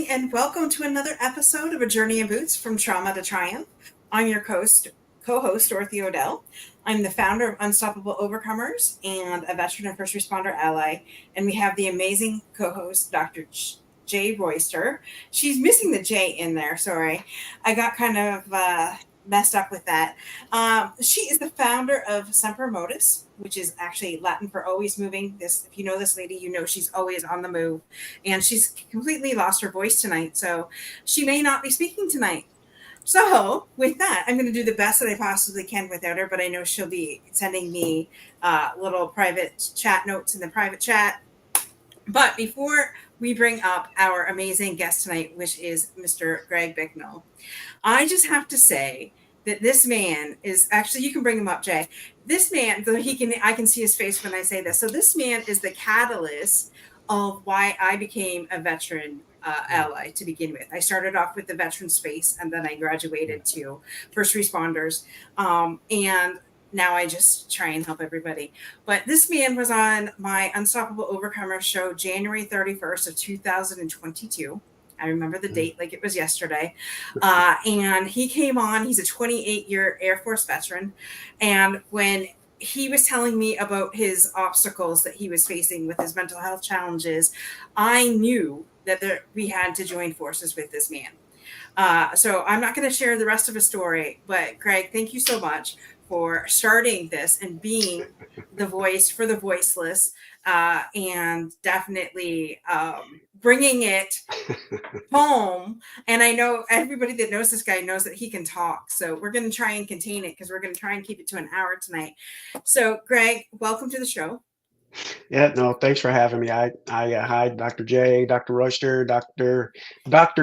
and welcome to another episode of A Journey in Boots from Trauma to Triumph. I'm your co-host, Dorothy Odell. I'm the founder of Unstoppable Overcomers and a veteran and first responder ally. And we have the amazing co-host, Dr. Jay Royster. She's missing the J in there. Sorry. I got kind of messed up with that. She is the founder of Semper Modus, which is actually Latin for always moving. If you know this lady, you know she's always on the move, and she's completely lost her voice tonight, so she may not be speaking tonight. So, with that, I'm going to do the best that I possibly can without her, but I know she'll be sending me little private chat notes in the private chat. But before we bring up our amazing guest tonight, which is Mr. Greg Bicknell, I just have to say that this man is actually, you can bring him up, Jay. This man, though I can see his face when I say this. So this man is the catalyst of why I became a veteran ally to begin with. I started off with the veteran space, and then I graduated to first responders. And now I just try and help everybody. But this man was on my Unstoppable Overcomer show January 31st of 2022. I remember the date like it was yesterday. And he came on. He's a 28-year Air Force veteran. And when he was telling me about his obstacles that he was facing with his mental health challenges, I knew that we had to join forces with this man. So I'm not going to share the rest of his story, but Greg, thank you so much for starting this and being the voice for the voiceless, and definitely bringing it home. And I know everybody that knows this guy knows that he can talk. So we're going to try and contain it because we're going to try and keep it to an hour tonight. So Greg, welcome to the show. Yeah, no, thanks for having me. Hi, Dr. J, Dr. Royster, Dr.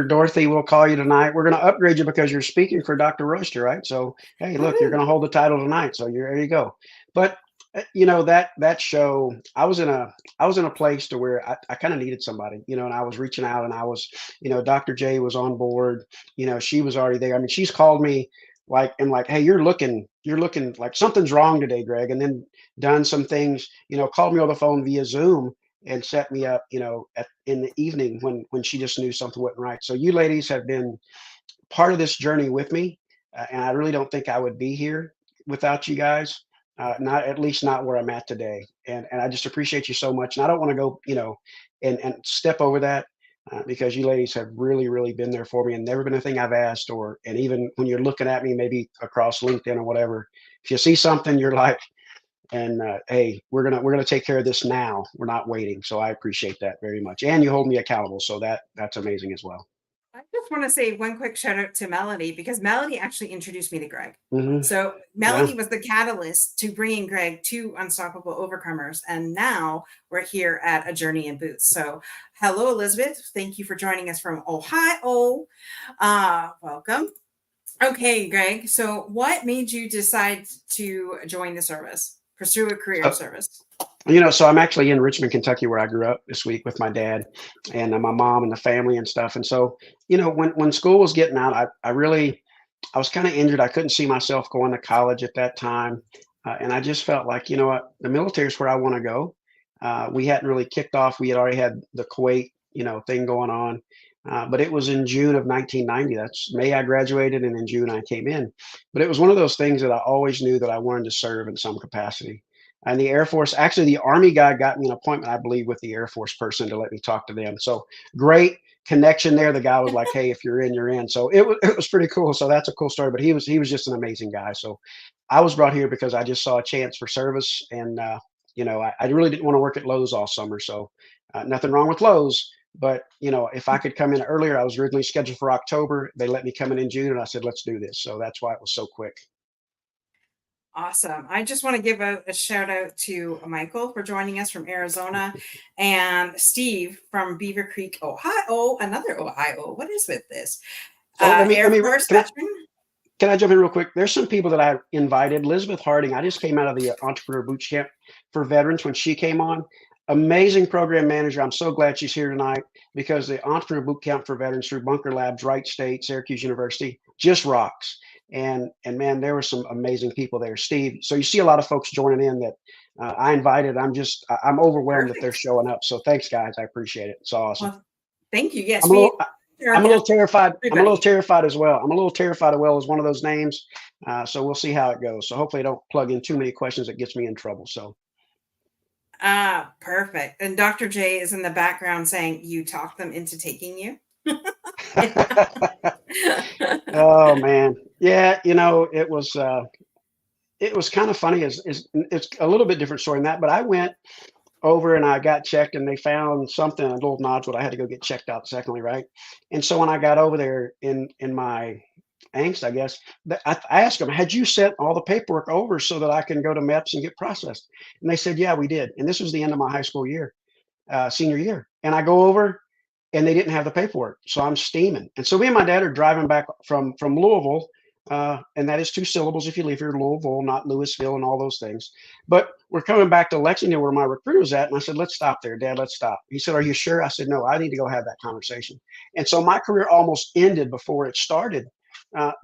Dorothy. We'll call you tonight. We're going to upgrade you because you're speaking for Dr. Royster, right? So, hey, look, you're going to hold the title tonight. So there you go. But that show, I was in a place to where I kind of needed somebody, and I was reaching out, and I was, Dr. J was on board. She was already there. I mean, she's called me like, hey, you're looking like something's wrong today, Greg, and then done some things, called me on the phone via Zoom and set me up, in the evening when she just knew something wasn't right. So you ladies have been part of this journey with me, and I really don't think I would be here without you guys. Not at least not where I'm at today, and I just appreciate you so much. And I don't want to go, and step over that. Because you ladies have really, really been there for me, and never been a thing I've asked, and even when you're looking at me, maybe across LinkedIn or whatever, if you see something, you're like, and hey, we're gonna take care of this now. We're not waiting. So I appreciate that very much, and you hold me accountable, so that's amazing as well. I just want to say one quick shout out to Melody because Melody actually introduced me to Greg. Hmm. So Yeah. Melody was the catalyst to bringing Greg to Unstoppable Overcomers. And now we're here at A Journey in Boots. So hello, Elizabeth. Thank you for joining us from Ohio. Welcome. Okay, Greg. So what made you decide to join the service, pursue a career So, service? so I'm actually in Richmond, Kentucky, where I grew up this week with my dad and my mom and the family and stuff. And so, when school was getting out, I was kind of injured. I couldn't see myself going to college at that time. And I just felt like, you know what, the military is where I want to go. We hadn't really kicked off. We had already had the Kuwait, thing going on. But it was in June of 1990. That's May I graduated, and in June I came in. But it was one of those things that I always knew that I wanted to serve in some capacity. And the Air Force, actually, the Army guy got me an appointment, I believe, with the Air Force person to let me talk to them. So great connection there. The guy was like, "Hey, if you're in, you're in." So it was pretty cool. So that's a cool story. But he was just an amazing guy. So I was brought here because I just saw a chance for service, and I really didn't want to work at Lowe's all summer. So nothing wrong with Lowe's. But if I could come in earlier, I was originally scheduled for October. They let me come in June, and I said, "Let's do this." So that's why it was so quick. Awesome. I just want to give a shout out to Michael for joining us from Arizona and Steve from Beaver Creek, Ohio. Another Ohio. What is with this? So let Air me Force veteran. can I jump in real quick? There's some people that I invited. Elizabeth Harding. I just came out of the Entrepreneur Boot Camp for veterans when she came on. Amazing program manager. I'm so glad she's here tonight because the Entrepreneur Boot Camp for veterans through Bunker Labs, Wright State, Syracuse University just rocks. And man, there were some amazing people there, Steve. So you see a lot of folks joining in that I invited. I'm overwhelmed that they're Perfect. showing up. So thanks, guys. I appreciate it. It's awesome. Well, thank you. I'm Yes, a little we. Our I'm a little guests, terrified. I'm a little everybody. terrified as well. I'm a little terrified as well as one of those names. So we'll see how it goes. So hopefully I don't plug in too many questions that gets me in trouble. So, Ah, perfect. And Dr. J is in the background saying, "You talked them into taking you." oh man, yeah, it was kind of funny. It's a little bit different story than that, but I went over and I got checked and they found something, a little nodule. I had to go get checked out secondly, right? And so when I got over there in my angst, I guess, I asked them, had you sent all the paperwork over so that I can go to MEPS and get processed? And they said, yeah, we did. And this was the end of my high school year, senior year. And I go over and they didn't have the paperwork. So I'm steaming. And so me and my dad are driving back from Louisville. And that is two syllables if you leave here, Louisville, not Louisville and all those things. But we're coming back to Lexington where my recruiter was at. And I said, let's stop there, Dad, let's stop. He said, are you sure? I said, no, I need to go have that conversation. And so my career almost ended before it started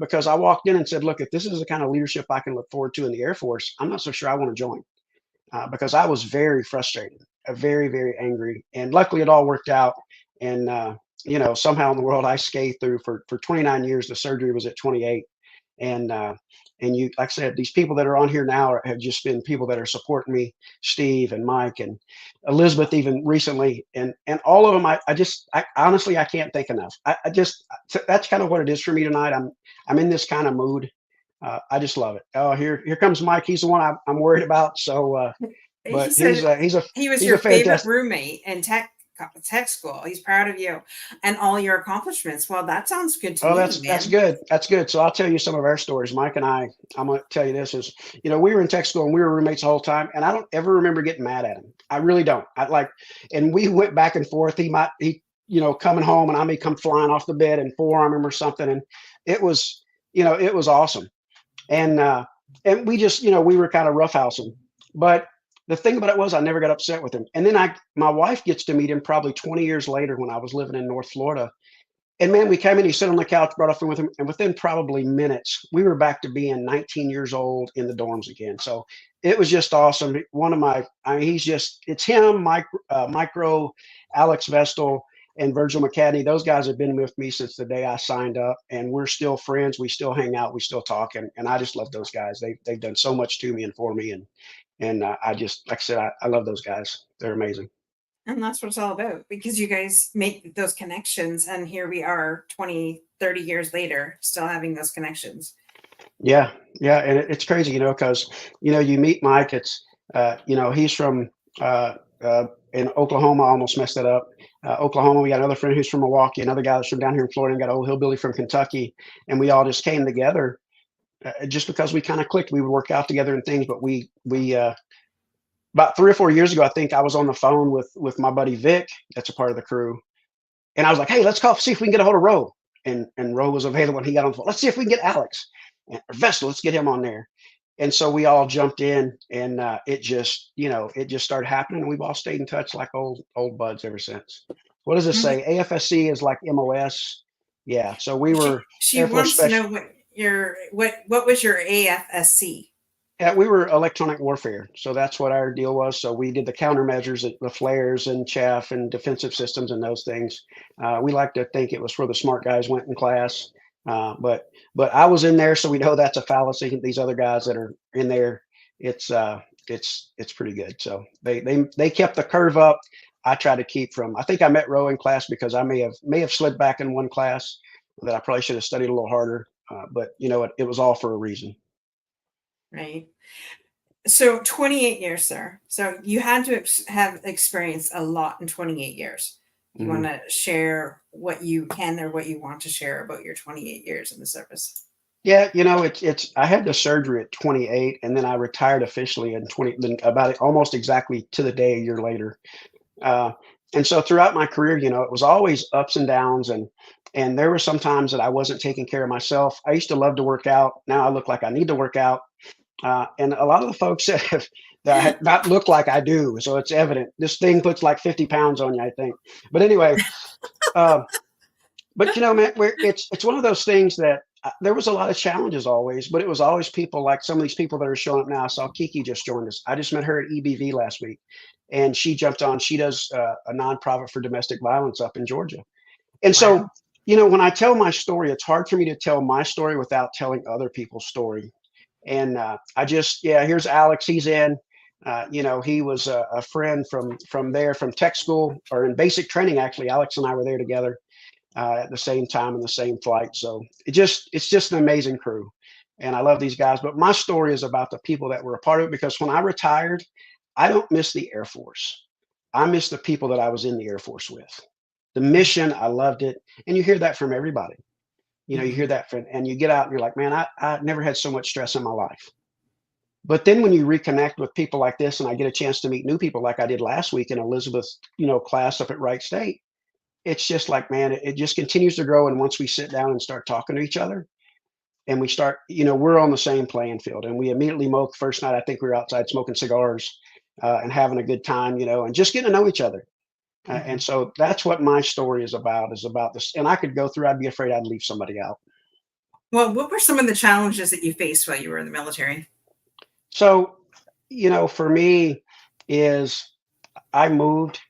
because I walked in and said, look, if this is the kind of leadership I can look forward to in the Air Force, I'm not so sure I want to join because I was very frustrated, very, very angry. And luckily, it all worked out. And somehow in the world, I scathed through for 29 years. The surgery was at 28, and you, like I said, these people that are on here now have just been people that are supporting me, Steve and Mike and Elizabeth, even recently, and all of them. I honestly, I can't thank enough. I just that's kind of what it is for me tonight. I'm in this kind of mood. I just love it. Oh, here comes Mike. He's the one I'm worried about. So, He but said he was he's your a favorite fantastic. roommate in tech school. He's proud of you and all your accomplishments. Well, that sounds good to Oh, me, that's man. good. That's good. So I'll tell you some of our stories. Mike and I'm going to tell you this is, we were in tech school and we were roommates the whole time, and I don't ever remember getting mad at him. I really don't. And we went back and forth. Coming home and I may come flying off the bed and forearm him or something, and it was, it was awesome. And we just, we were kind of roughhousing. But the thing about it was I never got upset with him. And then my wife gets to meet him probably 20 years later when I was living in North Florida. And man, we came in, he sat on the couch, brought a friend with him, and within probably minutes, we were back to being 19 years old in the dorms again. So it was just awesome. It's him, Micro, Alex Vestal, and Virgil McCadney. Those guys have been with me since the day I signed up, and we're still friends. We still hang out, we still talk, and I just love those guys. They've done so much to me and for me, and I just, like I said, I love those guys. They're amazing. And that's what it's all about because you guys make those connections. And here we are 20, 30 years later, still having those connections. Yeah, yeah, and it's crazy, because you meet Mike. He's from in Oklahoma. I almost messed that up. Oklahoma. We got another friend who's from Milwaukee. Another guy that's from down here in Florida. And got old hillbilly from Kentucky, and we all just came together just because we kind of clicked. We would work out together and things. But we about 3 or 4 years ago, I think I was on the phone with my buddy Vic. That's a part of the crew, and I was like, "Hey, let's call see if we can get a hold of Roe." And Roe was available, and he got on the phone. Let's see if we can get Alex or Vestal. Let's get him on there. And so we all jumped in, and it just started happening, and we've all stayed in touch like old buds ever since. What does it Mhm. say? AFSC is like MOS. Yeah. So we were She Air Force wants to Special. know what was your AFSC? Yeah, we were electronic warfare. So that's what our deal was. So we did the countermeasures, the flares and chaff and defensive systems and those things. We like to think it was where the smart guys went in class. But I was in there, so we know that's a fallacy. These other guys that are in there, it's it's pretty good. So they kept the curve up. I try to keep from. I think I met Roe in class because I may have slid back in one class that I probably should have studied a little harder. But it was all for a reason. Right. So 28 years, sir. So you had to have experienced a lot in 28 years. You want Mhm. to share what you can or what you want to share about your 28 years in the service? Yeah, it's I had the surgery at 28 and then I retired officially in 20 then about almost exactly to the day a year later. Uh, and so throughout my career, it was always ups and downs and there were some times that I wasn't taking care of myself. I used to love to work out. Now I look like I need to work out. And a lot of the folks that I had not look like I do. So it's evident. This thing puts like 50 pounds on you, I think. But anyway, uh, but man, it's one of those things that there was a lot of challenges always, but it was always people like some of these people that are showing up now. I saw Kiki just joined us. I just met her at EBV last week, and she jumped on. She does a nonprofit for domestic violence up in Georgia, and so Wow. When I tell my story, it's hard for me to tell my story without telling other people's story. And yeah, here's Alex. He's in. He was a friend from tech school or in basic training. Actually, Alex and I were there together at the same time in the same flight. So it's just an amazing crew, and I love these guys. But my story is about the people that were a part of it because when I retired, I don't miss the Air Force. I miss the people that I was in the Air Force with. The mission, I loved it, and you hear that from everybody. You hear Mhm. that from, and you get out and you're like, man, I never had so much stress in my life. But then when you reconnect with people like this, and I get a chance to meet new people like I did last week in Elizabeth's, class up at Wright State, it's just like, man, it just continues to grow. And once we sit down and start talking to each other and we start, we're on the same playing field. And we immediately the first night, I think we were outside smoking cigars and having a good time, and just getting to know each other. And Mhm. so that's what my story is about this. And I could go through, I'd be afraid I'd leave somebody out. Well, what were some of the challenges that you faced while you were in the military? So, for me is I moved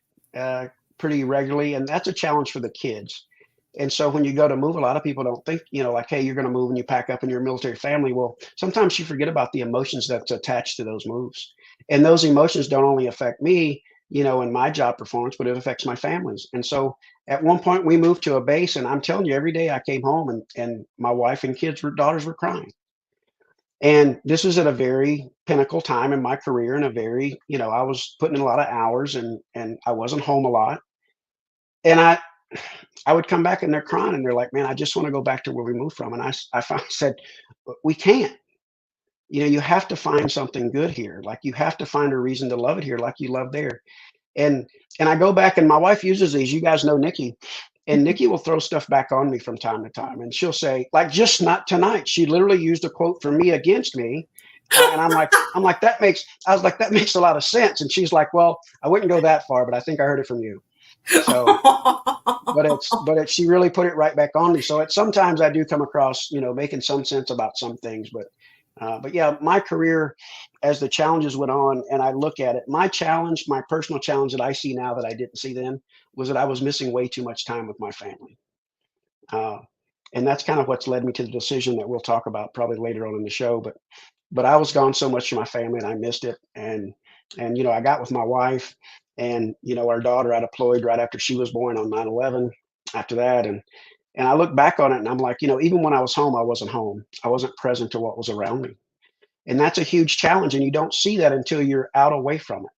pretty regularly, and that's a challenge for the kids. And so when you go to move, a lot of people don't think, like, hey, you're going to move and you pack up in your military family. Well, sometimes you forget about the emotions that's attached to those moves. And those emotions don't only affect me, in my job performance, but it affects my families. And so at one point we moved to a base, and I'm telling you, every day I came home and my wife and daughters were crying. And this was at a very pinnacle time in my career and a very, I was putting in a lot of hours and I wasn't home a lot. And I would come back and they're crying and they're like, man, I just want to go back to where we moved from. And I finally said, we can't. You have to find something good here. Like you have to find a reason to love it here, like you love there. And I go back and my wife uses these. You guys know Nikki, and Nikki will throw stuff back on me from time to time, and she'll say, like, just not tonight. She literally used a quote from me against me, and I was like, that makes a lot of sense. And she's like, well, I wouldn't go that far, but I think I heard it from you. So she really put it right back on me. So sometimes I do come across, making some sense about some things, but yeah, my career as the challenges went on and I look at it, my personal challenge that I see now that I didn't see then was that I was missing way too much time with my family. Uh, and that's kind of what's led me to the decision that we'll talk about probably later on in the show. But I was gone so much from my family and I missed it. And I got with my wife and our daughter I deployed right after she was born on 9/11 after that. And I look back on it and I'm like, even when I was home, I wasn't home. I wasn't present to what was around me. And that's a huge challenge. And you don't see that until you're out away from it.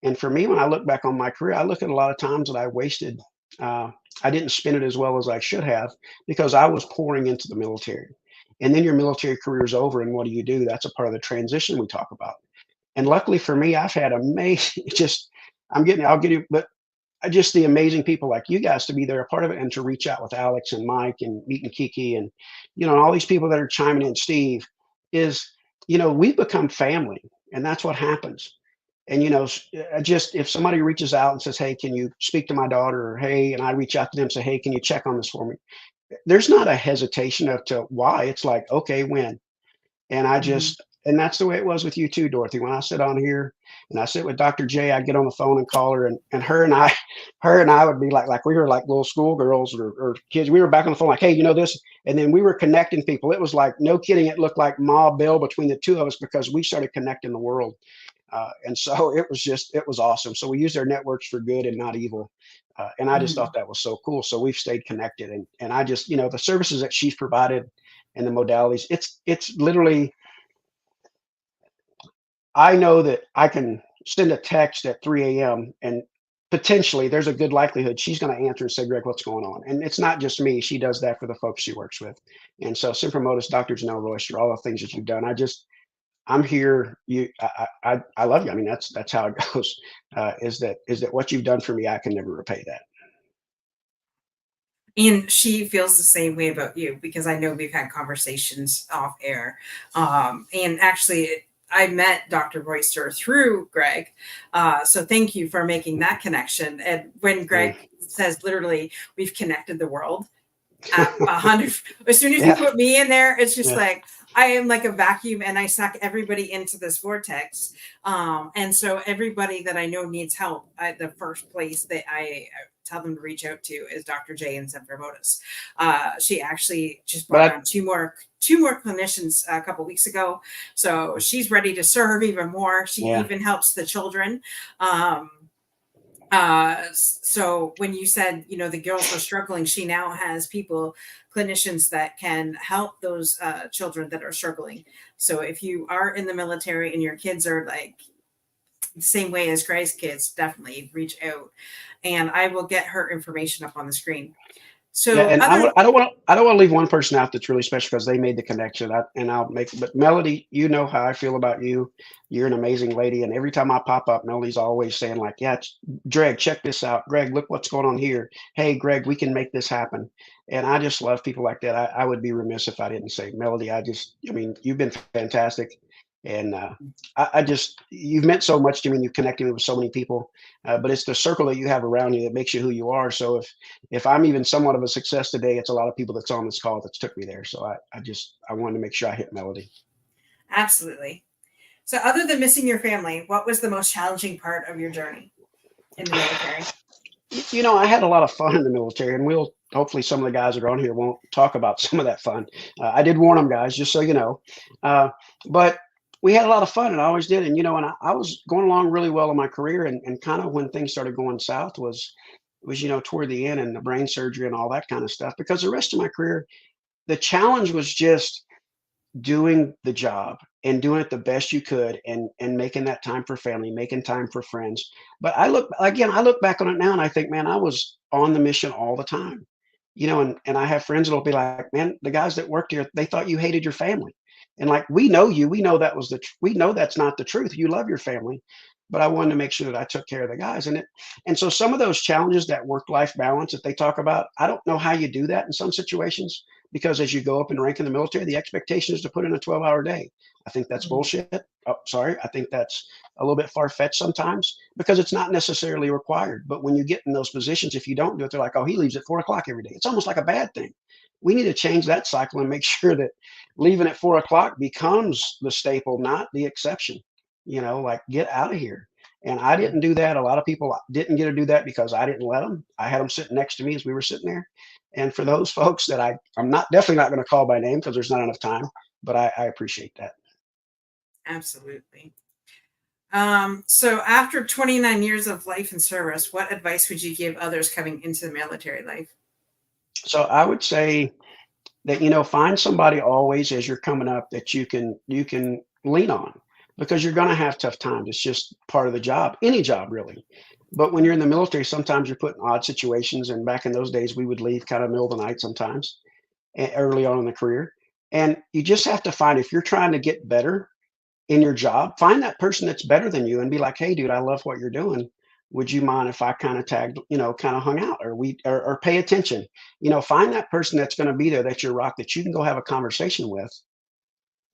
And for me, when I look back on my career, I look at a lot of times that I wasted. Uh, I didn't spend it as well as I should have because I was pouring into the military. And then your military career is over, and what do you do? That's a part of the transition we talk about. And luckily for me, I've had amazing. Just I'll get you, but just the amazing people like you guys to be there a part of it and to reach out with Alex and Mike and meeting Kiki and all these people that are chiming in. Steve is we've become family, and that's what happens. And just if somebody reaches out and says, hey, can you speak to my daughter, or hey, and I reach out to them and say, hey, can you check on this for me, there's not a hesitation of to why. It's like, okay, when. And Mhm. and that's the way it was with you too, Dorothy. When I sit on here and I sit with Dr. J, I get on the phone and call her, and her and I would be like we were like little schoolgirls or kids. We were back on the phone like, hey, this, and then we were connecting people. It was like no kidding. It looked like Ma Bell between the two of us because we started connecting the world. And so it was awesome. So we used our networks for good and not evil. And I just thought Mhm. that was so cool. So we've stayed connected, and I just, the services that she's provided and the modalities, it's literally, I know that I can send a text at 3 a.m. and potentially there's a good likelihood she's going to answer and say, Greg, what's going on? And it's not just me. She does that for the folks she works with. And so Simper Modus, Dr. Janelle Royster, all the things that you've done, I'm here. I love you. I mean, that's how it goes. Is that what you've done for me? I can never repay that. And she feels the same way about you because I know we've had conversations off air. And actually, I met Dr. Royster through Greg. So thank you for making that connection. And when Yeah. Greg says literally, we've connected the world at 100, as soon as you Yeah. put me in there, it's just Yeah. like, I am like a vacuum and I suck everybody into this vortex. And so everybody that I know needs help, the first place that I tell them to reach out to is Dr. J in San Vermotis. She actually just brought But on two more clinicians a couple weeks ago, so she's ready to serve even more. She yeah, even helps the children. So when you said, the girls were struggling, she now has clinicians that can help those children that are struggling. So if you are in the military and your kids are like the same way as Greg's kids, definitely reach out, and I will get her information up on the screen. yeah, So and other I don't want to leave one person out that's really special because they made the connection. And I'll make, but Melody, you know how I feel about you. You're an amazing lady, and every time I pop up, Melody's always saying like, "Yeah, Greg, check this out. Greg, look what's going on here. Hey, Greg, we can make this happen." And I just love people like that. I would be remiss if I didn't say, Melody, I mean, you've been fantastic, and I just, you've meant so much to me. And you've connected me with so many people, but it's the circle that you have around you that makes you who you are. So if I'm even somewhat of a success today, it's a lot of people that's on this call that's took me there. So I wanted to make sure I hit Melody. Absolutely. So other than missing your family, what was the most challenging part of your journey in the military? I had a lot of fun in the military, and we'll hopefully some of the guys that are on here won't talk about some of that fun. I did warn them, guys, just so you know. Uh, but we had a lot of fun, and I always did. And I was going along really well in my career, and kind of when things started going south was toward the end and the brain surgery and all that kind of stuff. Because the rest of my career, the challenge was just doing the job and doing it the best you could, and making that time for family, making time for friends. But I look back on it now and I think, man, I was on the mission all the time. And I have friends that'll be like, man, the guys that worked here, they thought you hated your family. And like, we know you, we know we know that's not the truth. You love your family. But I wanted to make sure that I took care of the guys. And so some of those challenges, that work-life balance that they talk about, I don't know how you do that in some situations, because as you go up in rank in the military, the expectation is to put in a 12-hour day. I think that's Mhm. bullshit. Oh, sorry. I think that's a little bit far-fetched sometimes because it's not necessarily required. But when you get in those positions, if you don't do it, they're like, oh, he leaves at 4 o'clock every day. It's almost like a bad thing. We need to change that cycle and make sure that leaving at 4 o'clock becomes the staple, not the exception. Like, get out of here. And I Yeah. didn't do that. A lot of people didn't get to do that because I didn't let them. I had them sitting next to me as we were sitting there. And for those folks that I'm not definitely not going to call by name because there's not enough time, but I appreciate that. Absolutely. So after 29 years of life and service, what advice would you give others coming into the military life? So I would say that, find somebody always as you're coming up that you can lean on, because you're going to have tough times. It's just part of the job, any job really. But when you're in the military, sometimes you're put in odd situations. And back in those days, we would leave kind of middle of the night sometimes, early on in the career. And you just have to find, if you're trying to get better in your job, find that person that's better than you and be like, hey, dude, I love what you're doing. Would you mind if I kind of tagged, kind of hung out, or pay attention? Find that person that's going to be there, that's your rock, that you can go have a conversation with,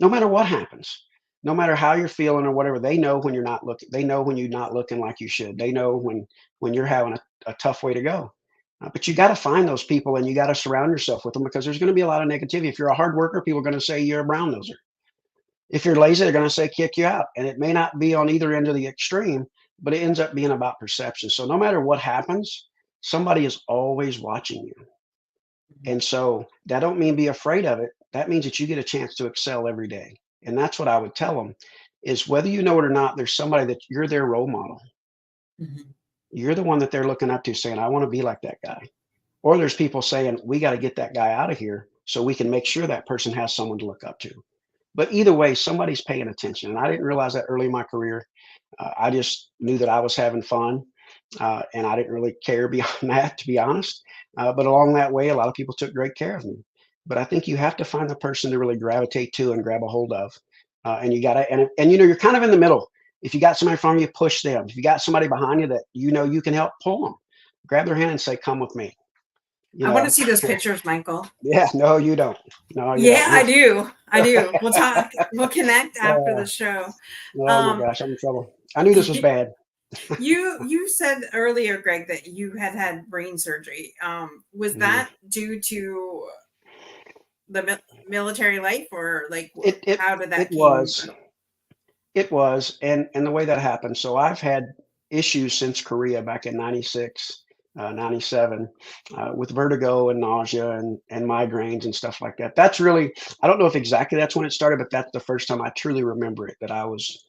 no matter what happens, no matter how you're feeling or whatever. They know when you're not looking. They know when you're not looking like you should. They know when you're having a tough way to go. But you got to find those people and you got to surround yourself with them, because there's going to be a lot of negativity. If you're a hard worker, people are going to say you're a brown noser. If you're lazy, they're going to say kick you out. And it may not be on either end of the extreme, but it ends up being about perception. So no matter what happens, somebody is always watching you. Mhm. And so that don't mean be afraid of it. That means that you get a chance to excel every day. And that's what I would tell them, is whether you know it or not, there's somebody that you're their role model. Mhm. You're the one that they're looking up to, saying, I want to be like that guy. Or there's people saying, we got to get that guy out of here so we can make sure that person has someone to look up to. But either way, somebody's paying attention. And I didn't realize that early in my career. I just knew that I was having fun, and I didn't really care beyond that, to be honest. But along that way, a lot of people took great care of me. But I think you have to find the person to really gravitate to and grab a hold of. And you got to, and you're kind of in the middle. If you got somebody in front of you, push them. If you got somebody behind you that you can help, pull them. Grab their hand and say, come with me. You I want to know, see those pictures, Michael. yeah, no, you don't. No, you Yeah, don't. I do. I do. We'll talk. We'll connect after Uh, the show. oh my Um, gosh, I'm in trouble. I knew this was bad. you said earlier, Greg, that you had brain surgery. Was Mhm. that due to the military life, or like It it how did it that came? was. It was, and the way that happened. So I've had issues since Korea back in '96. 97, with vertigo and nausea and migraines and stuff like that. That's really, I don't know if exactly that's when it started, but that's the first time I truly remember it, that I was,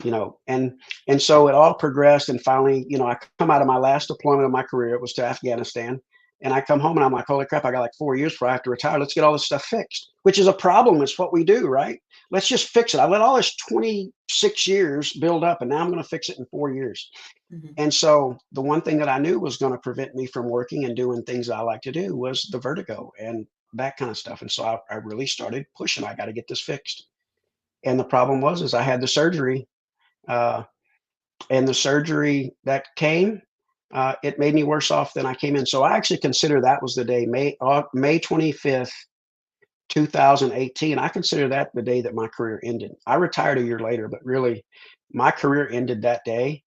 and so it all progressed. And finally, I come out of my last deployment of my career, it was to Afghanistan. And I come home and I'm like, holy crap, I got like 4 years before I have to retire. Let's get all this stuff fixed, which is a problem. It's what we do, right? Let's just fix it. I let all this 26 years build up and now I'm going to fix it in 4 years. Mhm. And so the one thing that I knew was going to prevent me from working and doing things I like to do was the vertigo and that kind of stuff. And so I really started pushing. I got to get this fixed. And the problem was, is I had the surgery, uh, and the surgery that came, it made me worse off than I came in. So I actually consider that was the day, May 25th, 2018. I consider that the day that my career ended. I retired a year later, but really, my career ended that day.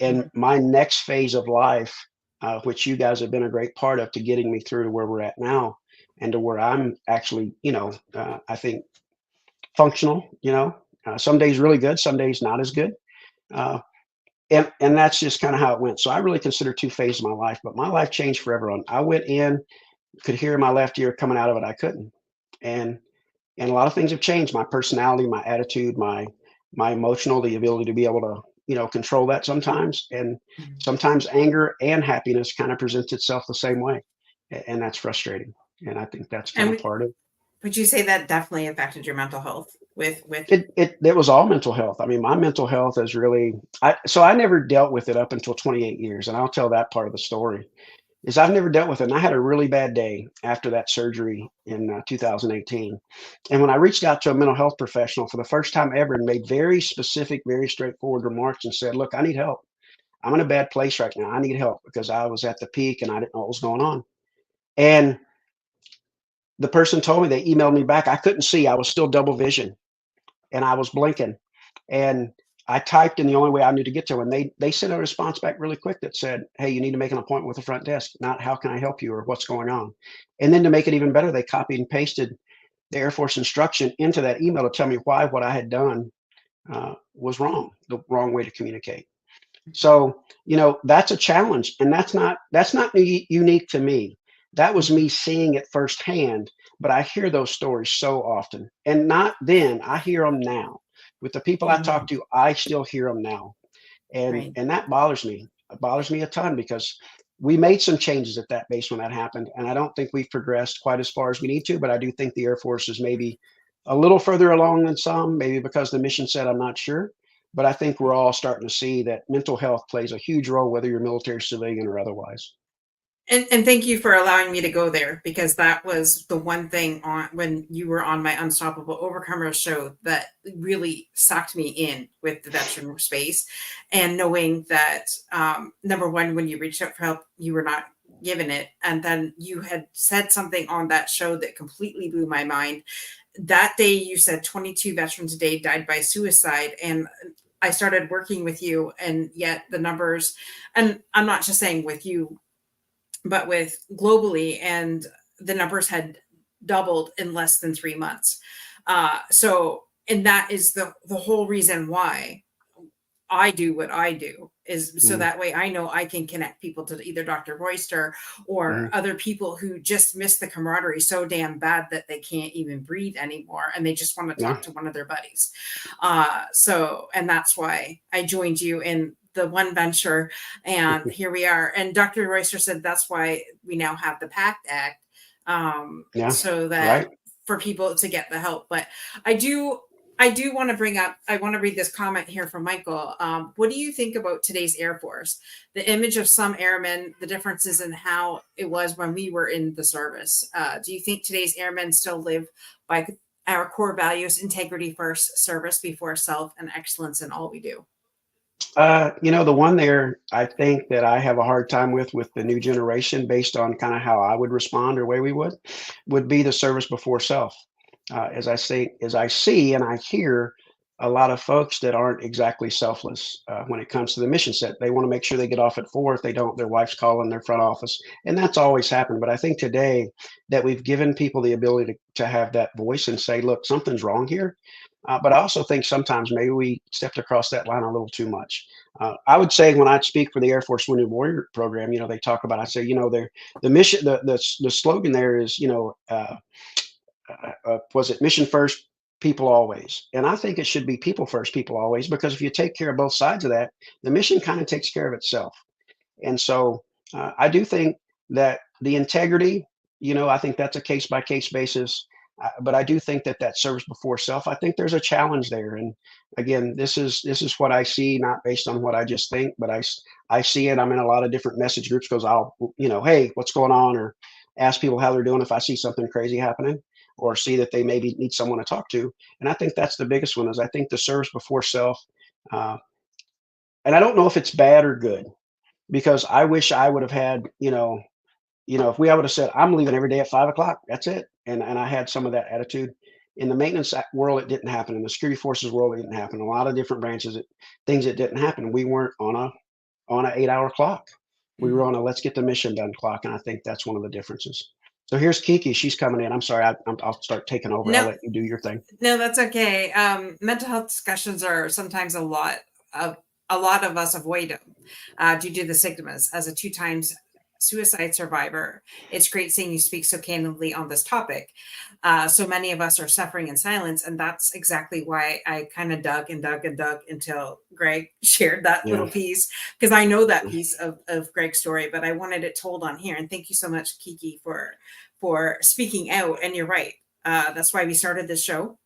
And Mhm. my next phase of life, which you guys have been a great part of to getting me through to where we're at now and to where I'm actually, I think functional, some days really good, some days not as good. Uh, and that's just kind of how it went. So I really consider two phases of my life, but my life changed forever. I went in, could hear my left ear, coming out of it, I couldn't. And and a lot of things have changed. My personality, my attitude, my emotional, the ability to be able to control that sometimes, and Mhm. sometimes anger and happiness kind of presents itself the same way, and that's frustrating. And I think that's kind And of part of would you say that definitely affected your mental health with it. It was all mental health. I mean, my mental health is really, I never dealt with it up until 28 years, and I'll tell that part of the story. Is I've never dealt with it. And I had a really bad day after that surgery in 2018. And when I reached out to a mental health professional for the first time ever and made very specific, very straightforward remarks and said, look, I need help. I'm in a bad place right now. I need help because I was at the peak and I didn't know what was going on. And the person told me, they emailed me back. I couldn't see. I was still double vision and I was blinking. And I typed in the only way I knew to get to them. And they sent a response back really quick that said, hey, you need to make an appointment with the front desk, not how can I help you or what's going on. And then to make it even better, they copied and pasted the Air Force instruction into that email to tell me why what I had done was wrong, the wrong way to communicate. So, that's a challenge, and that's not unique to me. That was Mhm. me seeing it firsthand, but I hear those stories so often. And not then, I hear them now. With the people I talk Mhm. to, I still hear them now. And Right. and that bothers me. It bothers me a ton because we made some changes at that base when that happened, and I don't think we've progressed quite as far as we need to, but I do think the Air Force is maybe a little further along than some, maybe because the mission said, I'm not sure. But I think we're all starting to see that mental health plays a huge role, whether you're military, civilian, or otherwise. And thank you for allowing me to go there because that was the one thing on when you were on my Unstoppable Overcomers show that really sucked me in with the veteran space, and knowing that number one, when you reached out for help, you were not given it, and then you had said something on that show that completely blew my mind. That day, you said 22 veterans a day died by suicide, and I started working with you, and yet the numbers, and I'm not just saying with you but with globally, and the numbers had doubled in less than 3 months. And that is the whole reason why I do what I do is so Mm, that way I know I can connect people to either Dr. Royster or mm, other people who just miss the camaraderie so damn bad that they can't even breathe anymore and they just want to yeah. talk to one of their buddies. And that's why I joined you in the one venture, and here we are. And Dr. Royster said that's why we now have the PACT Act, Yeah. so that Right. for people to get the help. But I do I do want to bring up, I want to read this comment here from Michael. What do you think about today's Air Force? The image of some airmen, the differences in how it was when we were in the service. Do you think today's airmen still live by our core values, integrity first, service before self, and excellence in all we do? The one there, I think that I have a hard time with the new generation, based on kind of how I would respond or way we would be the service before self. As I see and I hear a lot of folks that aren't exactly selfless when it comes to the mission set. They want to make sure they get off at 4. If they don't, their wife's calling their front office, and that's always happened. But I think today that we've given people the ability to have that voice and say, look, something's wrong here. But I also think sometimes maybe we stepped across that line a little too much. I would say when I speak for the Air Force Wounded Warrior program, they talk about, I say, the mission, the slogan there is, was it mission first, people always? And I think it should be people first, people always, because if you take care of both sides of that, the mission kind of takes care of itself. And so I do think that the integrity, I think that's a case by case basis. But I do think that that service before self. I think there's a challenge there. And again, this is what I see, not based on what I just think, but I see it. I'm in a lot of different message groups because I'll, hey, what's going on, or ask people how they're doing if I see something crazy happening, or see that they maybe need someone to talk to. And I think that's the biggest one. Is I think the service before self. Uh, and I don't know if it's bad or good, because I wish I would have had, if we would have said, I'm leaving every day at 5 o'clock, that's it. And I had some of that attitude. In the maintenance world, it didn't happen. In the security forces world, it didn't happen. A lot of different branches, things that didn't happen. We weren't on a 8 hour clock. We were Mhm. on a let's get the mission done clock. And I think that's one of the differences. So here's Kiki. She's coming in. I'm sorry. I'll start taking over. I'll No, let you do your thing. no, that's okay. Mental health discussions are sometimes of a lot of us avoid them due to the stigmas. As a two times suicide survivor, it's great seeing you speak so candidly on this topic. So many of us are suffering in silence, and that's exactly why I kind of dug and dug and dug until Greg shared that Yeah. little piece, because I know that piece of Greg's story, but I wanted it told on here. And thank you so much, Kiki, for speaking out. And you're right. That's why we started this show,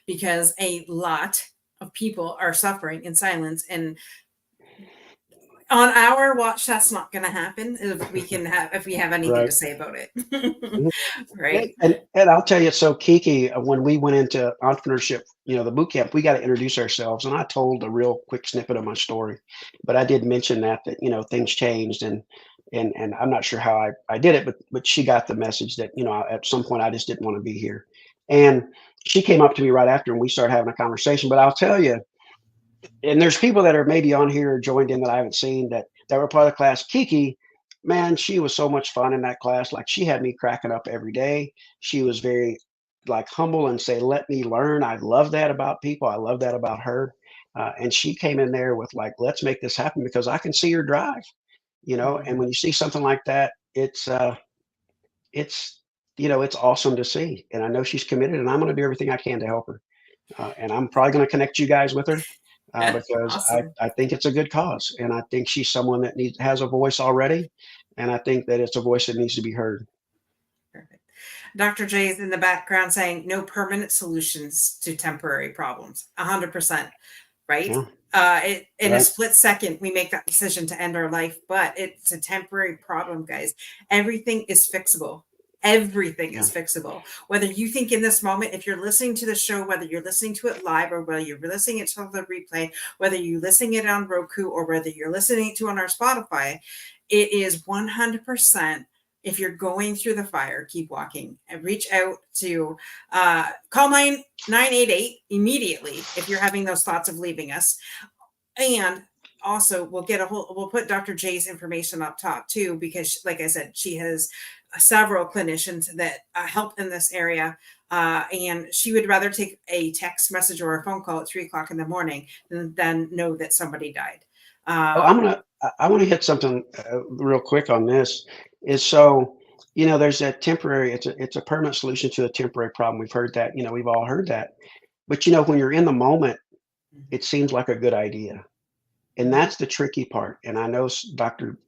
because a lot of people are suffering in silence. And on our watch, that's not going to happen if we have anything Right. to say about it. Mhm. Right. And I'll tell you, so Kiki, when we went into entrepreneurship, the boot camp, we got to introduce ourselves. And I told a real quick snippet of my story, but I did mention that, things changed, and I'm not sure how I did it, but she got the message that, at some point I just didn't want to be here. And she came up to me right after and we started having a conversation. But I'll tell you, and there's people that are maybe on here or joined in that I haven't seen that were part of the class. Kiki, man, she was so much fun in that class. Like, she had me cracking up every day. She was very like humble and say, "Let me learn." I love that about people. I love that about her. And she came in there with like, "Let's make this happen," because I can see your drive. And Mhm. when you see something like that, it's it's awesome to see. And I know she's committed, and I'm going to do everything I can to help her. And I'm probably going to connect you guys with her, because Awesome. I think it's a good cause, and I think she's someone that has a voice already, and I think that it's a voice that needs to be heard. Perfect. Dr. J is in the background saying no permanent solutions to temporary problems. 100%. Right? Yeah, In a right. split second, we make that decision to end our life, but it's a temporary problem, guys. Everything is fixable. Everything Yeah, is fixable. Whether you think in this moment, if you're listening to the show, whether you're listening to it live or whether you're listening it to the replay, whether you're listening it on Roku or whether you're listening to it on our Spotify, it is 100%. If you're going through the fire, keep walking and reach out to call 988 immediately if you're having those thoughts of leaving us. And also we'll put Dr. J's information up top too, because like I said, she has several clinicians that help in this area. And she would rather take a text message or a phone call at 3 o'clock in the morning than know that somebody died. well, I want to hit something real quick on this. Is so, there's that temporary. It's a permanent solution to a temporary problem. We've heard that. We've all heard that. But when you're in the moment, it seems like a good idea. And Mhm. that's the tricky part. And I know Dr.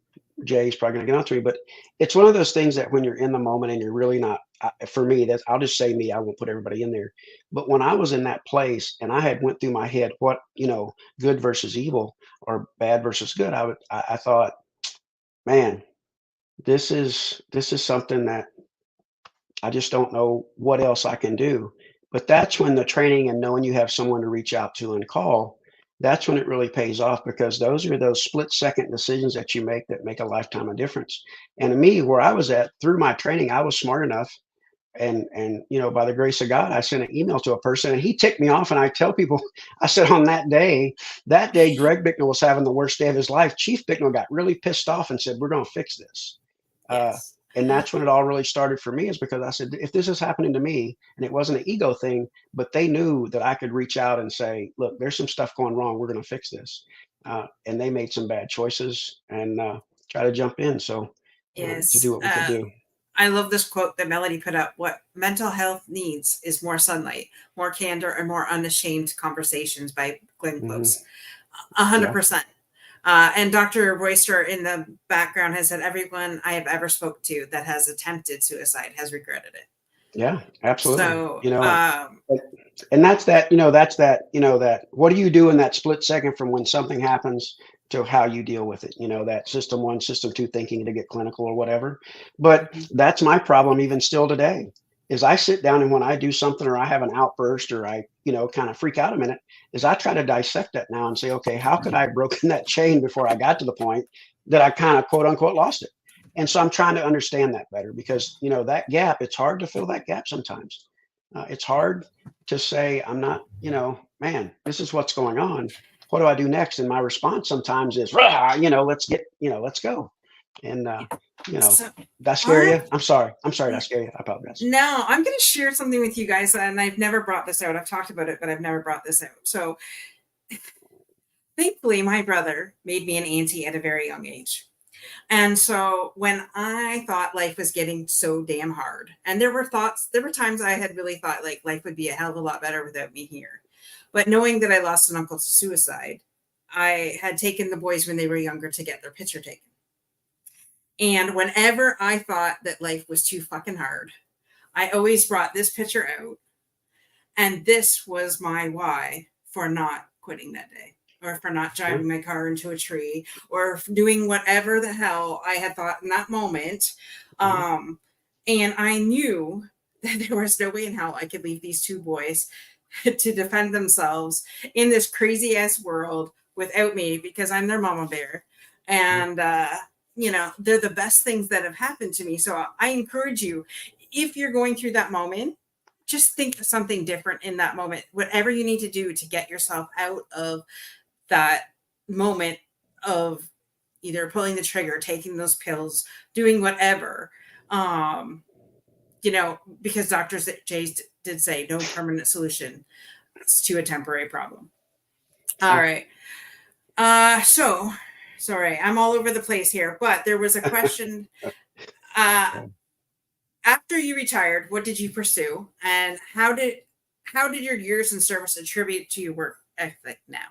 Jay is probably going to get onto me, but it's one of those things that when you're in the moment and you're really not, for me, that's, I'll just say me, I won't put everybody in there. But when I was in that place and I had went through my head, what, good versus evil or bad versus good, I thought, man, this is something that I just don't know what else I can do. But that's when the training and knowing you have someone to reach out to and call, that's when it really pays off, because those are those split second decisions that you make that make a lifetime of difference. And to me, where I was at through my training, I was smart enough, and by the grace of God, I sent an email to a person and he ticked me off. And I tell people, I said, on that day, Greg Bicknell was having the worst day of his life. Chief Bicknell got really pissed off and said, "We're going to fix this." Uh, Yes. And that's when it all really started for me, is because I said, if this is happening to me, and it wasn't an ego thing, but they knew that I could reach out and say, look, there's some stuff going wrong. We're going to fix this. And they made some bad choices and try to jump in. So to do Yes. what we could do. I love this quote that Melody put up. What mental health needs is more sunlight, more candor, and more unashamed conversations by Glenn Hmm. Close. 100%. Yeah. And Dr. Royster in the background has said, everyone I have ever spoke to that has attempted suicide has regretted it. Yeah, absolutely. So, But and that's that, that what do you do in that split second from when something happens to how you deal with it? That system one, system two thinking to get clinical or whatever. But mhm, that's my problem even still today. Is I sit down and when I do something or I have an outburst or I, kind of freak out a minute, is I try to dissect that now and say, okay, how could I have broken that chain before I got to the point that I kind of quote unquote lost it? And so I'm trying to understand that better because, that gap, it's hard to fill that gap sometimes. It's hard to say, I'm not, man, this is what's going on. What do I do next? And my response sometimes is, rah, let's go. And, so did I scare I you? I'm sorry. I'm sorry. Did I scare you? I apologize. now I'm going to share something with you guys, and I've never brought this out. I've talked about it, but I've never brought this out. So thankfully, my brother made me an auntie at a very young age. And so when I thought life was getting so damn hard, and there were times I had really thought like life would be a hell of a lot better without me here. But knowing that I lost an uncle to suicide, I had taken the boys when they were younger to get their picture taken. And whenever I thought that life was too fucking hard, I always brought this picture out. And this was my why for not quitting that day, or for not Sure. driving my car into a tree, or doing whatever the hell I had thought in that moment. Hmm. Um, and I knew that there was no way in hell I could leave these two boys to defend themselves in this crazy ass world without me, because I'm their mama bear. And, they're the best things that have happened to me. So I encourage you, if you're going through that moment, just think of something different in that moment. Whatever you need to do to get yourself out of that moment of either pulling the trigger, taking those pills, doing whatever. Um, because Dr. J did say no permanent solution to a temporary problem. All Sure. right. So sorry, I'm all over the place here, but there was a question. Uh, After you retired, what did you pursue, and how did your years in service attribute to your work ethic now?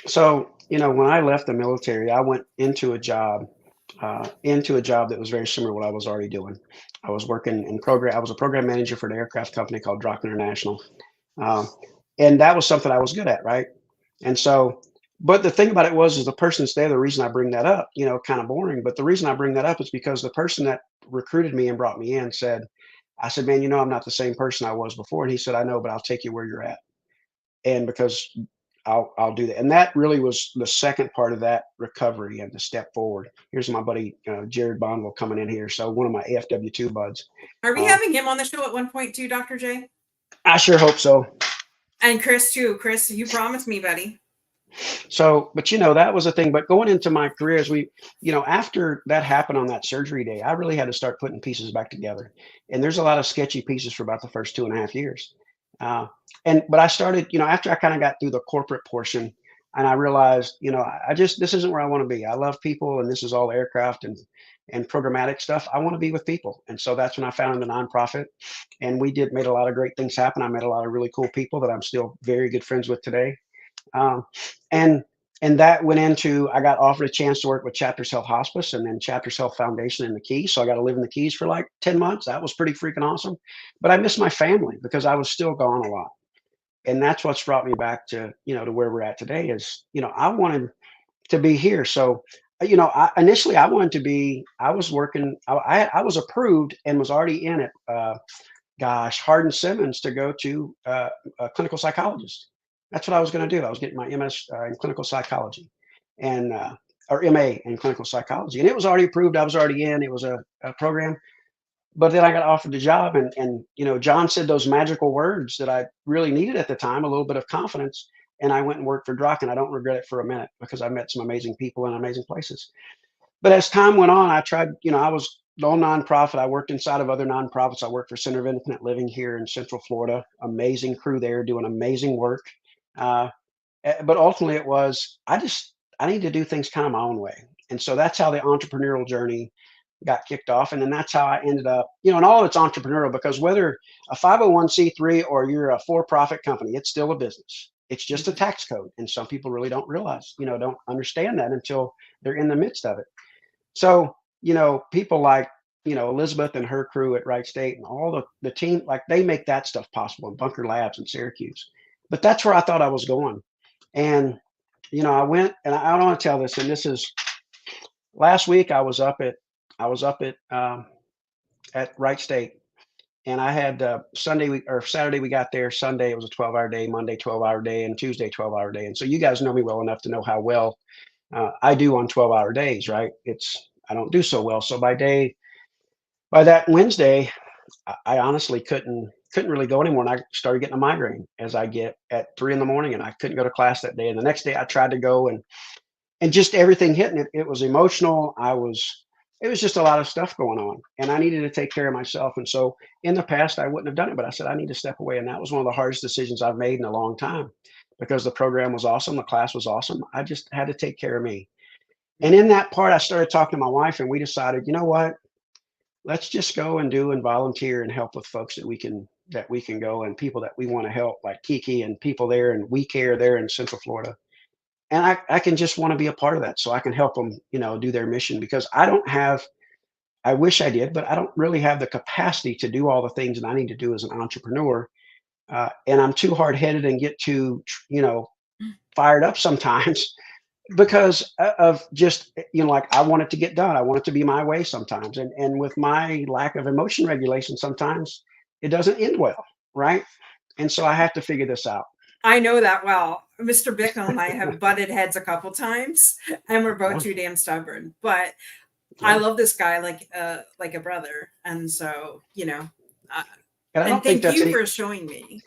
So, when I left the military, I went into a job that was very similar to what I was already doing. I was working in program. I was a program manager for an aircraft company called Drach International, um, and that was something I was good at, right? And so, but the thing about it was, is the person that's there. The reason I bring that up, kind of boring, but the reason I bring that up is because the person that recruited me and brought me in said, I said, man, I'm not the same person I was before. And he said, I know, but I'll take you where you're at. And because I'll do that. And that really was the second part of that recovery and the step forward. Here's my buddy Jared Bondwell coming in here. So one of my AFW2 buds. Are we Uh, having him on the show at one point too, Dr. J? I sure hope so. And Chris too. Chris, you promised me, buddy. So, but that was the thing. But going into my career, as after that happened on that surgery day, I really had to start putting pieces back together. And there's a lot of sketchy pieces for about the first 2.5 years. Uh, but I started, after I kind of got through the corporate portion, and I realized, I just this isn't where I want to be. I love people, and this is all aircraft and programmatic stuff. I want to be with people, and so that's when I founded the nonprofit, and we made a lot of great things happen. I met a lot of really cool people that I'm still very good friends with today. Um, and that went into I got offered a chance to work with Chapters Health Hospice and then Chapters Health Foundation in the Keys. So I got to live in the Keys for like 10 months. That was pretty freaking awesome. But I missed my family because I was still gone a lot. And that's what's brought me back to, to where we're at today is, I wanted to be here. So, initially I wanted to be, I was working, I was approved and was already in it. Hardin Simmons to go to a clinical psychologist. That's what I was going to do. I was getting my MS in clinical psychology and or MA in clinical psychology, and it was already approved. I was already in. It was a program, but then I got offered the job, and John said those magical words that I really needed at the time, a little bit of confidence, and I went and worked for Drock, and I don't regret it for a minute because I met some amazing people in amazing places. But as time went on, I tried. I was own nonprofit. I worked inside of other nonprofits. I worked for Center of Independent Living here in Central Florida. Amazing crew there, doing amazing work. Uh, but ultimately, it was I need to do things kind of my own way, and so that's how the entrepreneurial journey got kicked off, and then that's how I ended up. And all of it's entrepreneurial because whether a 501(c)(3) or you're a for-profit company, it's still a business. It's just a Mhm. tax code, and some people really don't realize, don't understand that until they're in the midst of it. So, people like, Elizabeth and her crew at Wright State and all the team, like they make that stuff possible in Bunker Labs in Syracuse. But that's where I thought I was going. And, I went and I don't want to tell this, and this is last week I was up at Wright State, and I had Sunday or Saturday we got there. Sunday it was a 12-hour day, Monday 12-hour day, and Tuesday 12-hour day. And so you guys know me well enough to know how well I do on 12-hour days, right? I don't do so well. So by that Wednesday, I honestly couldn't really go anymore, and I started getting a migraine as I get at 3 in the morning, and I couldn't go to class that day. And the next day I tried to go, and just everything hit, and it was emotional. It was just a lot of stuff going on, and I needed to take care of myself. And so in the past, I wouldn't have done it, but I said I need to step away, and that was one of the hardest decisions I've made in a long time because the program was awesome, the class was awesome. I just had to take care of me. And in that part, I started talking to my wife, and we decided, you know what? Let's just go and do and volunteer and help with folks that we can go and people that we want to help, like Kiki and people there and We Care there in Central Florida. And I can just want to be a part of that so I can help them, do their mission because I wish I did, but I don't really have the capacity to do all the things that I need to do as an entrepreneur. And I'm too hard headed and get too, fired up sometimes because of just, like I want it to get done. I want it to be my way sometimes. And with my lack of emotion regulation, sometimes it doesn't end well. Right. And so I have to figure this out. I know that well. Mr. Bicknell and I have butted heads a couple times, and we're both Yeah. too damn stubborn. But I Yeah. love this guy like a brother, and so uh, And I and don't think thank that's you any. for showing me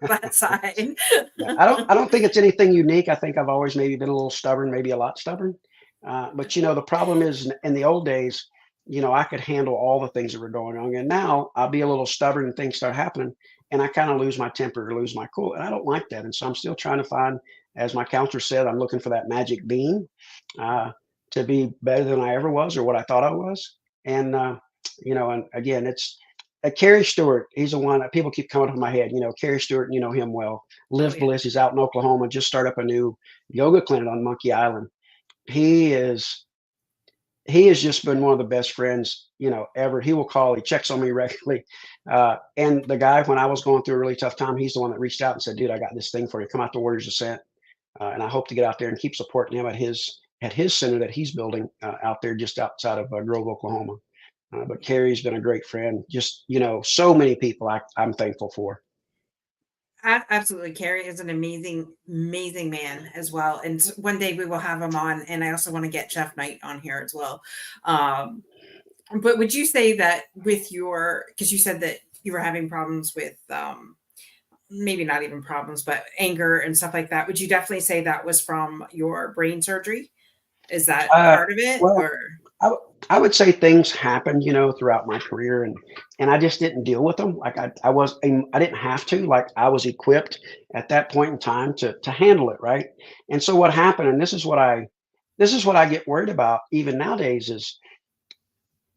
that side. Yeah, I don't think it's anything unique. I think I've always maybe been a little stubborn, maybe a lot stubborn. But the problem is in the old days, I could handle all the things that were going on, and now I'll be a little stubborn and things start happening, and I kind of lose my temper or lose my cool, and I don't like that. And so I'm still trying to find, as my counselor said, I'm looking for that magic bean uh, to be better than I ever was or what I thought I was. And and again, it's Carrie Stewart. He's the one that people keep coming up in my head. Carrie Stewart, you know him well. Oh Liv yeah. Bliss, he's out in Oklahoma, just started up a new yoga clinic on Monkey Island. He is he has just been one of the best friends, ever. He will call, he checks on me regularly. And the guy, when I was going through a really tough time, he's the one that reached out and said, dude, I got this thing for you. Come out to Warriors Ascent. And I hope to get out there and keep supporting him at his center that he's building out there just outside of Grove, Oklahoma. But Carrie's been a great friend. Just, so many people I'm thankful for. Absolutely. Carrie is an amazing, amazing man as well. And one day we will have him on. And I also want to get Jeff Knight on here as well. Um, but would you say that with because you said that you were having problems with, maybe not even problems, but anger and stuff like that. Would you definitely say that was from your brain surgery? Is that Uh, part of it well, or? I, w- I would say things happened, throughout my career, and I just didn't deal with them. Like I didn't have to. Like I was equipped at that point in time to handle it, right? And so what happened, and this is what I get worried about even nowadays is,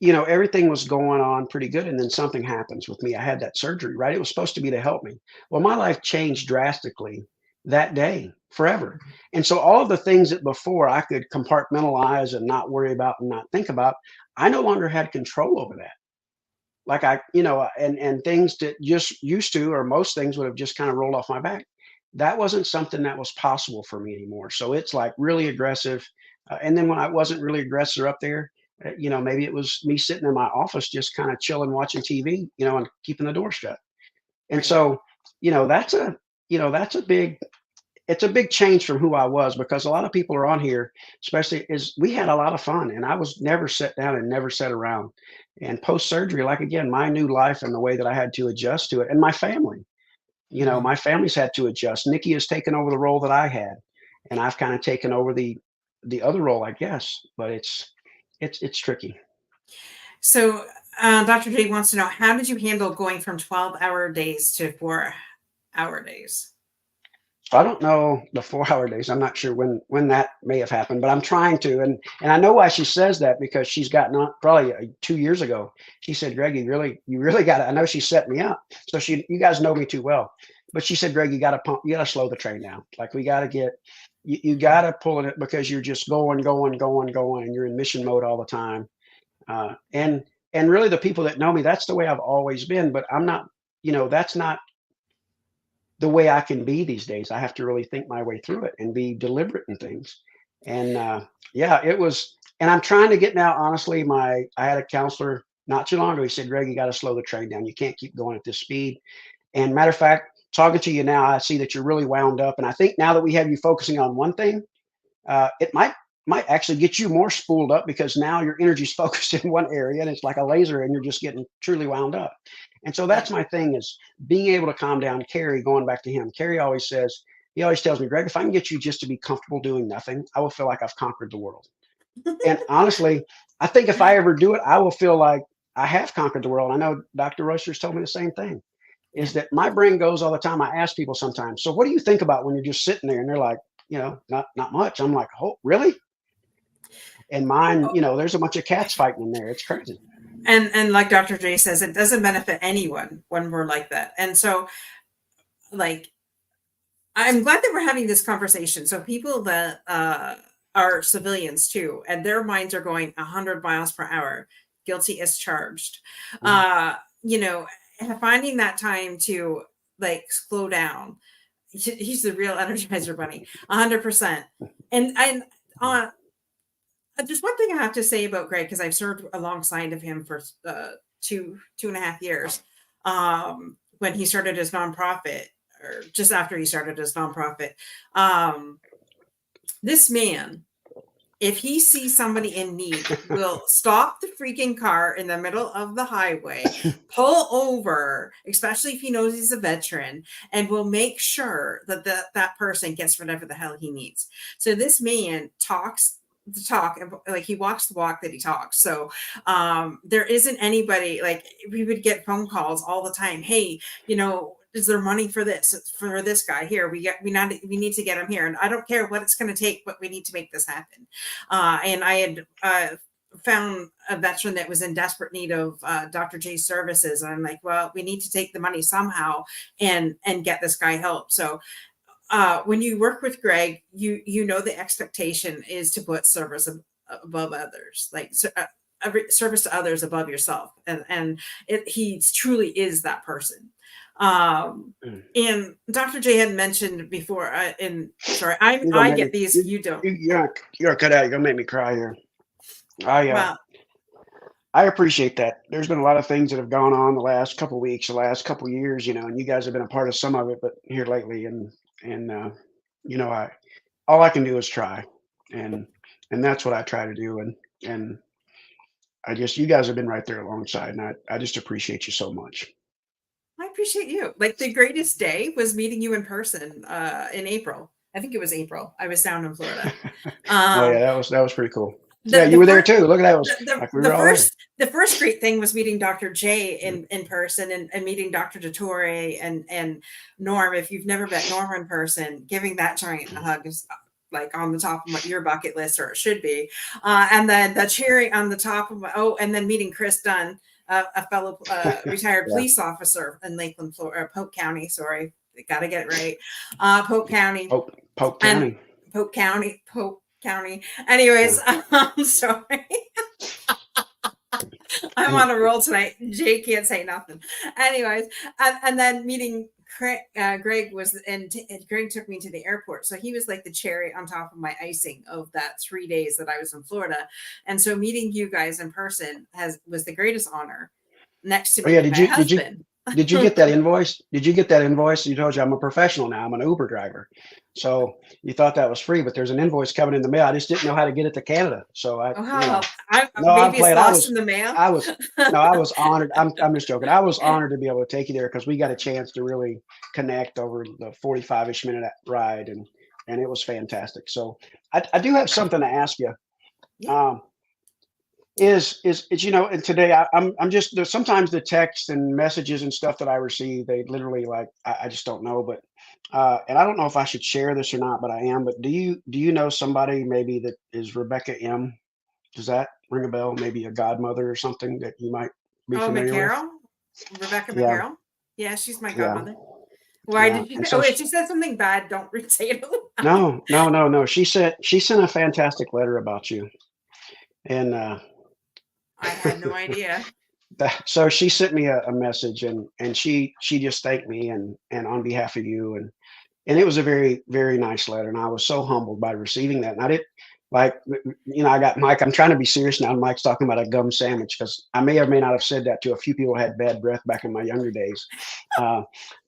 everything was going on pretty good, and then something happens with me. I had that surgery, right? It was supposed to be to help me. Well, my life changed drastically that day, forever. And so all of the things that before I could compartmentalize and not worry about and not think about, I no longer had control over that. Like and things that just used to, or most things would have just kind of rolled off my back. That wasn't something that was possible for me anymore. So it's like really aggressive. And then when I wasn't really aggressive up there, maybe it was me sitting in my office just kind of chilling, watching TV, and keeping the door shut. And Right. so, that's that's it's a big change from who I was because a lot of people are on here, especially is we had a lot of fun and I was never set down and never sat around. And post surgery, like again, my new life and the way that I had to adjust to it and my family, Mhm. my family's had to adjust. Nikki has taken over the role that I had and I've kind of taken over the other role, I guess, but it's tricky. So, Dr. J wants to know, how did you handle going from 12-hour days to 4-hour days? I don't know the 4 hour days. I'm not sure when that may have happened, but I'm trying to. And I know why she says that, because she's gotten on probably 2 years ago. She said, Greg, you really got to, I know she set me up. So you guys know me too well, but she said, Greg, you got to slow the train down. Like we got to you got to pull it, because you're just going, going, going, going, and you're in mission mode all the time. Uh, and, and really the people that know me, that's the way I've always been, but I'm not, that's not the way I can be these days. I have to really think my way through it and be deliberate in things. And yeah, it was. And I'm trying to get now. Honestly, I had a counselor not too long ago. He said, "Greg, you got to slow the train down. You can't keep going at this speed." And matter of fact, talking to you now, I see that you're really wound up. And I think now that we have you focusing on one thing, it might actually get you more spooled up, because now your energy's focused in one area and it's like a laser, and you're just getting truly wound up. And so Yeah. that's my thing, is being able to calm down. Carrie, going back to him, Carrie always says, he always tells me, Greg, if I can get you just to be comfortable doing nothing, I will feel like I've conquered the world. And honestly, I think if I ever do it, I will feel like I have conquered the world. I know Dr. Royster's told me the same thing, Yeah. is that my brain goes all the time. I ask people sometimes, so what do you think about when you're just sitting there? And they're like, not much. I'm like, oh, really? And mine, there's a bunch of cats fighting in there. It's crazy. And like Dr. J says, it doesn't benefit anyone when we're like that. And so, like, I'm glad that we're having this conversation. So people that are civilians too, and their minds are going 100 miles per hour, guilty as charged. Mhm. Uh, you know, finding that time to like slow down. He's the real Energizer Bunny, 100%. And uh, there's one thing I have to say about Greg, because I've served alongside of him for 2.5 years. When he started his nonprofit, or just after he started his nonprofit, um, this man, if he sees somebody in need, will stop the freaking car in the middle of the highway, pull over, especially if he knows he's a veteran, and will make sure that that person gets whatever the hell he needs. So this man talks the talk, like he walks the walk that he talks. So there isn't anybody, like we would get phone calls all the time. Hey, is there money for this guy here? We need to get him here, and I don't care what it's going to take, but we need to make this happen. And I had found a veteran that was in desperate need of Dr. J's services, and I'm like, well, we need to take the money somehow and get this guy help. So when you work with Greg, you know the expectation is to put service above others, like service to others above yourself, and he truly is that person. Mm. And Dr. J had mentioned before, and sorry, You're gonna I make me. get these, you don't. You're gonna cut out. You're gonna make me cry here. I uh, Well, I appreciate that. There's been a lot of things that have gone on the last couple of weeks, the last couple of years, and you guys have been a part of some of it, but here lately, and I all I can do is try, and and that's what I try to do, and you guys have been right there alongside, and I just appreciate you so much. I appreciate you. Like the greatest day was meeting you in person in April. I think it was April. I was down in Florida. Oh yeah, Um, that was pretty cool. Yeah, the you the were there first too. Look at that. It was the, like we the were all there. first the first great thing was meeting Dr. J Mm. in person, and meeting Dr. DeTore and Norm. If you've never met Norm in person, giving that giant a hug is like on the top of your bucket list, or it should be. And then the cheering on the top of and then meeting Chris Dunn, a fellow retired Yeah. police officer in Lakeland, Florida, Polk County. Sorry, got to get it right. Polk County Polk and County. Polk County. Anyways, Yeah. I'm sorry. I'm on a roll tonight. Jay can't say nothing. Anyways, and then meeting Greg and Greg took me to the airport. So he was like the cherry on top of my icing of that 3 days that I was in Florida. And so meeting you guys in person was the greatest honor, next to Oh yeah, meeting did my you did you husband. did you get that invoice? Did you get that invoice? You told you I'm a professional now. I'm an Uber driver. So you thought that was free, but there's an invoice coming in the mail. I just didn't know how to get it to Canada. So Wow, no, I'm maybe it's playing. lost in the mail. I was, no, I was honored. I'm just joking. I was honored to be able to take you there, because we got a chance to really connect over the 45-ish minute ride, and it was fantastic. So I do have something to ask you. Yeah. Um, is and today I'm just there's sometimes the text and messages and stuff that I receive, they literally like I just don't know, but and I don't know if I should share this or not, but I am. But do you know somebody maybe that is Rebecca M? Does that ring a bell? Maybe a godmother or something that you might be Oh, familiar with? McCarroll? Rebecca Yeah, McCarroll? Yeah, she's my yeah, godmother. Why yeah. did she And say? so Oh, if she said something bad, don't say it out loud. no, no, no, no. She sent a fantastic letter about you, and I had no idea. so she sent me a message, and she just thanked me and on behalf of you, and it was a very very nice letter, and I was so humbled by receiving that. And I didn't like I got Mike. I'm trying to be serious now. Mike's talking about a gum sandwich because I may or may not have said that to a few people who had bad breath back in my younger days,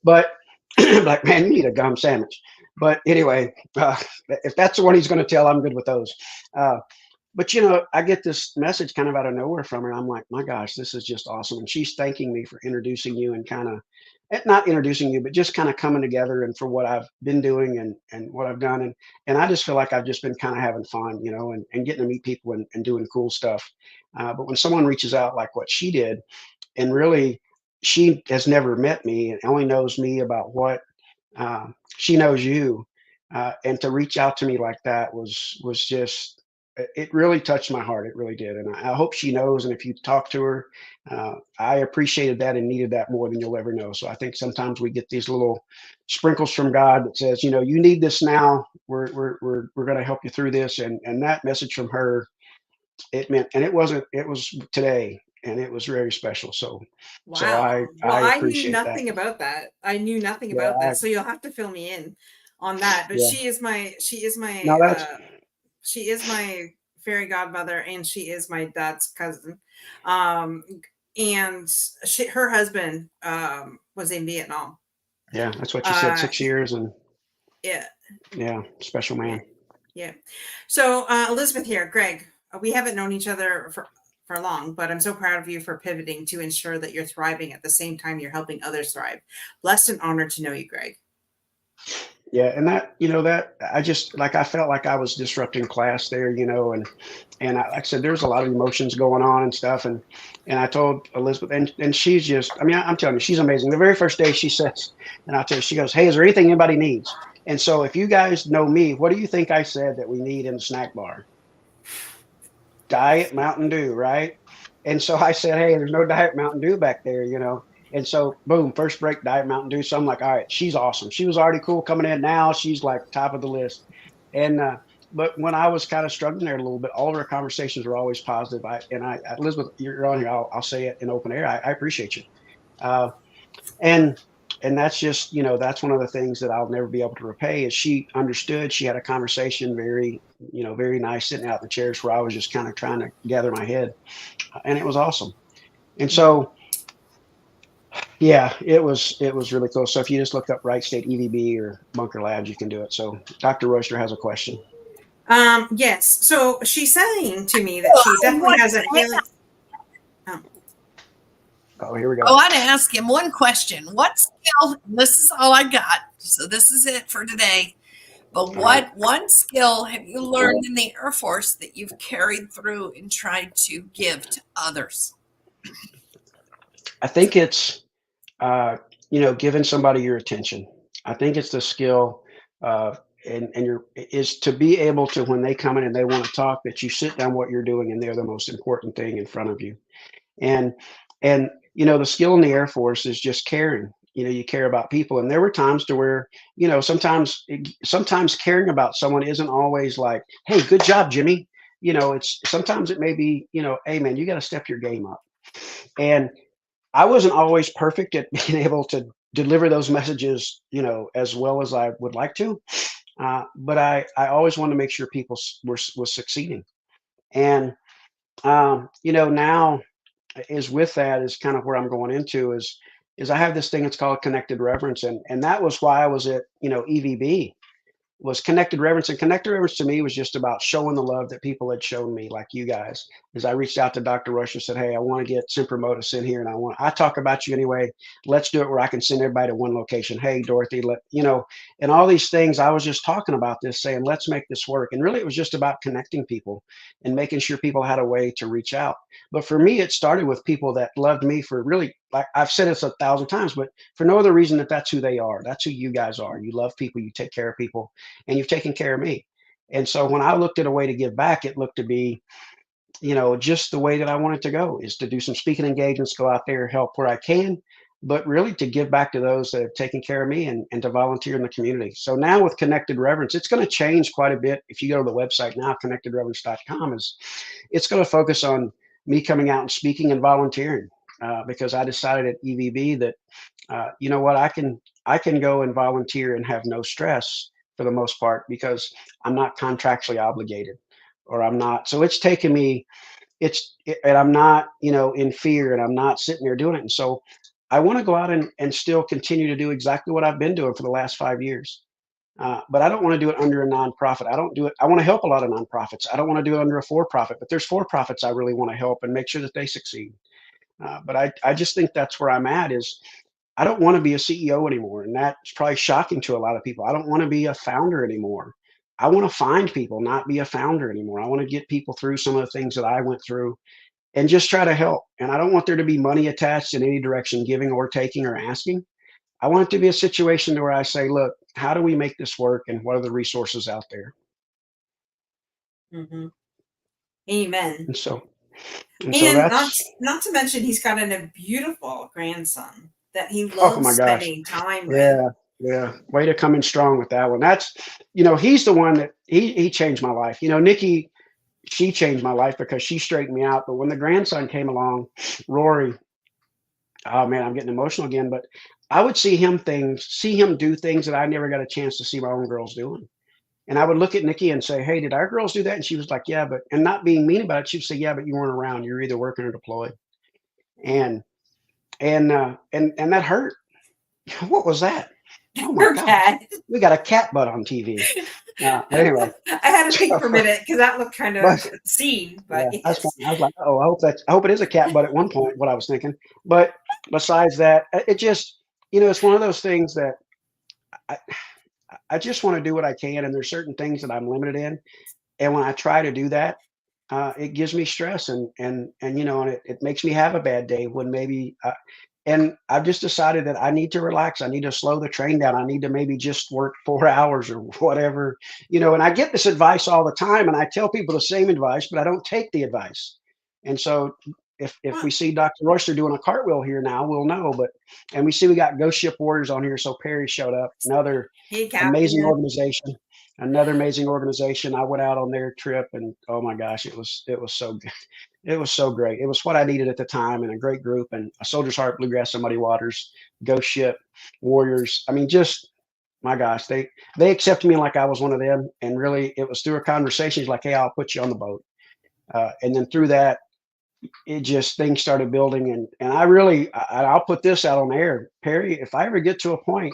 but like man, you need a gum sandwich. But anyway, if that's the one he's going to tell, I'm good with those. Uh, but I get this message kind of out of nowhere from her. I'm like, my gosh, this is just awesome. And she's thanking me for introducing you and kind of not introducing you, but just kind of coming together and for what I've been doing and what I've done. And I just feel like I've just been kind of having fun, and getting to meet people and doing cool stuff. But when someone reaches out like what she did, and really she has never met me and only knows me about what she knows you, and to reach out to me like that was just it really touched my heart. It really did, and I hope she knows. And if you talk to her, I appreciated that and needed that more than you'll ever know. So I think sometimes we get these little sprinkles from God that says, you need this now. We're going to help you through this, and that message from her, it meant, and it was today, and it was very special. So I Wow. Well, I I knew appreciate that. nothing about that. I knew nothing Yeah, about that. So you'll have to fill me in on that. But yeah. she is my No, that's she is my fairy godmother, and she is my dad's cousin. Um and her husband was in Vietnam. Yeah, that's what you said, Uh 6 years and yeah, yeah, special yeah, man. yeah. So Elizabeth here, Greg, we haven't known each other for long, but I'm so proud of you for pivoting to ensure that you're thriving at the same time you're helping others thrive. Blessed and honored to know you, Greg. Yeah, and that I just like I felt like I was disrupting class there, and like I said, there's a lot of emotions going on and stuff, and I told Elizabeth, and she's just, I mean, I'm telling you, she's amazing. The very first day she says, and I'll tell you, she goes, "Hey, is there anything anybody needs?" And so if you guys know me, what do you think I said that we need in the snack bar? Diet Mountain Dew, right? And so I said, "Hey, there's no Diet Mountain Dew back there." And so, boom, first break, Diet Mountain Dew. So I'm like, all right, she's awesome. She was already cool coming in. Now she's like top of the list. And but when I was kind of struggling there a little bit, all of our conversations were always positive. Elizabeth, you're on here. I'll say it in open air. I appreciate you. Uh, and and that's just that's one of the things that I'll never be able to repay is she understood. She had a conversation very very nice, sitting out in the chairs where I was just kind of trying to gather my head, and it was awesome. And Mm. so yeah, it was really cool. So if you just look up Wright State EVB or Bunker Labs, you can do it. So Dr. Royster has a question. Yes. So she's saying to me that Oh, she I definitely want has a to healing. Oh, Oh, here we I go. want to ask him one question. What skill? This is all I got. So this is it for today. But All right. what one skill have you learned in the Air Force that you've carried through and tried to give to others? I think it's giving somebody your attention. I think it's the skill, and your is to be able to when they come in and they want to talk that you sit down what you're doing and they're the most important thing in front of you. And the skill in the Air Force is just caring. You care about people, and there were times to where sometimes caring about someone isn't always like, "Hey, good job, Jimmy." It's sometimes it may be, "Hey, man, you got to step your game up." And I wasn't always perfect at being able to deliver those messages, as well as I would like to. But I always wanted to make sure people was succeeding. And now is with that is kind of where I'm going into is I have this thing it's called connected reverence, and that was why I was at EVB was Connected Reverence. And Connected Reverence to me was just about showing the love that people had shown me, like you guys. As I reached out to Dr. Rush and said, "Hey, I want to get Semper Modus in here, and I talk about you anyway. Let's do it where I can send everybody to one location. Hey, Dorothy, and all these things. I was just talking about this, saying, let's make this work. And really, it was just about connecting people and making sure people had a way to reach out. But for me, it started with people that loved me for really, like I've said this 1,000 times, but for no other reason that that's who they are. That's who you guys are. You love people, you take care of people, and you've taken care of me. And so when I looked at a way to give back, it looked to be, just the way that I wanted to go is to do some speaking engagements, go out there, help where I can, but really to give back to those that have taken care of me and to volunteer in the community. So now with Connected Reverence, it's going to change quite a bit. If you go to the website now, connectedreverence.com, it's going to focus on me coming out and speaking and volunteering because I decided at EVB that, you know what, I can go and volunteer and have no stress for the most part because I'm not contractually obligated or I'm not. So it's taken me and I'm not, in fear and I'm not sitting there doing it. And so I want to go out and still continue to do exactly what I've been doing for the last 5 years. But I don't want to do it under a nonprofit. I don't do it. I want to help a lot of nonprofits. I don't want to do it under a for-profit, but there's for-profits I really want to help and make sure that they succeed. But I just think that's where I'm at is I don't want to be a CEO anymore. And that's probably shocking to a lot of people. I don't want to be a founder anymore. I want to find people, not be a founder anymore. I want to get people through some of the things that I went through and just try to help. And I don't want there to be money attached in any direction, giving or taking or asking. I want it to be a situation where I say, look, how do we make this work and what are the resources out there? Hmm. Amen. And so, And that's, not to mention, he's got a beautiful grandson that he oh loves my gosh. spending time with. Yeah. Yeah. Way to come in strong with that one. That's, he's the one that he changed my life. Nikki, she changed my life because she straightened me out. But when the grandson came along, Rory, oh man, I'm getting emotional again, but I would see him do things that I never got a chance to see my own girls doing. And I would look at Nikki and say, "Hey, did our girls do that?" And she was like, "Yeah, but," and not being mean about it, she'd say, "Yeah, but you weren't around. You're either working or deployed." And and that hurt. What was that? Oh my Her gosh, cat. we got a cat butt on TV. Anyway, I had to think so, for a minute because that looked kind of but obscene, yeah, but that's funny. yes. I was like, "Oh, I hope it is a cat butt at one point." What I was thinking, but besides that, it just, it's one of those things that I, I just want to do what I can, and there's certain things that I'm limited in, and when I try to do that, it gives me stress and it makes me have a bad day when maybe and I've just decided that I need to relax. I need to slow the train down. I need to maybe just work 4 hours or whatever, and I get this advice all the time and I tell people the same advice, but I don't take the advice. And so if Huh. we see Dr. Royster doing a cartwheel here now, we'll know. And we see we got Ghost Ship Warriors on here. So Perry showed up, another Hey, amazing Captain. organization. Another amazing organization. I went out on their trip and oh my gosh, it was so good. It was so great. It was what I needed at the time and a great group and a Soldier's Heart, Bluegrass and Muddy Waters, Ghost Ship, Warriors. I mean, just my gosh, they accepted me like I was one of them. And really it was through a conversation. He's like, "Hey, I'll put you on the boat." And then through that, it just things started building and I'll put this out on air. Perry, if I ever get to a point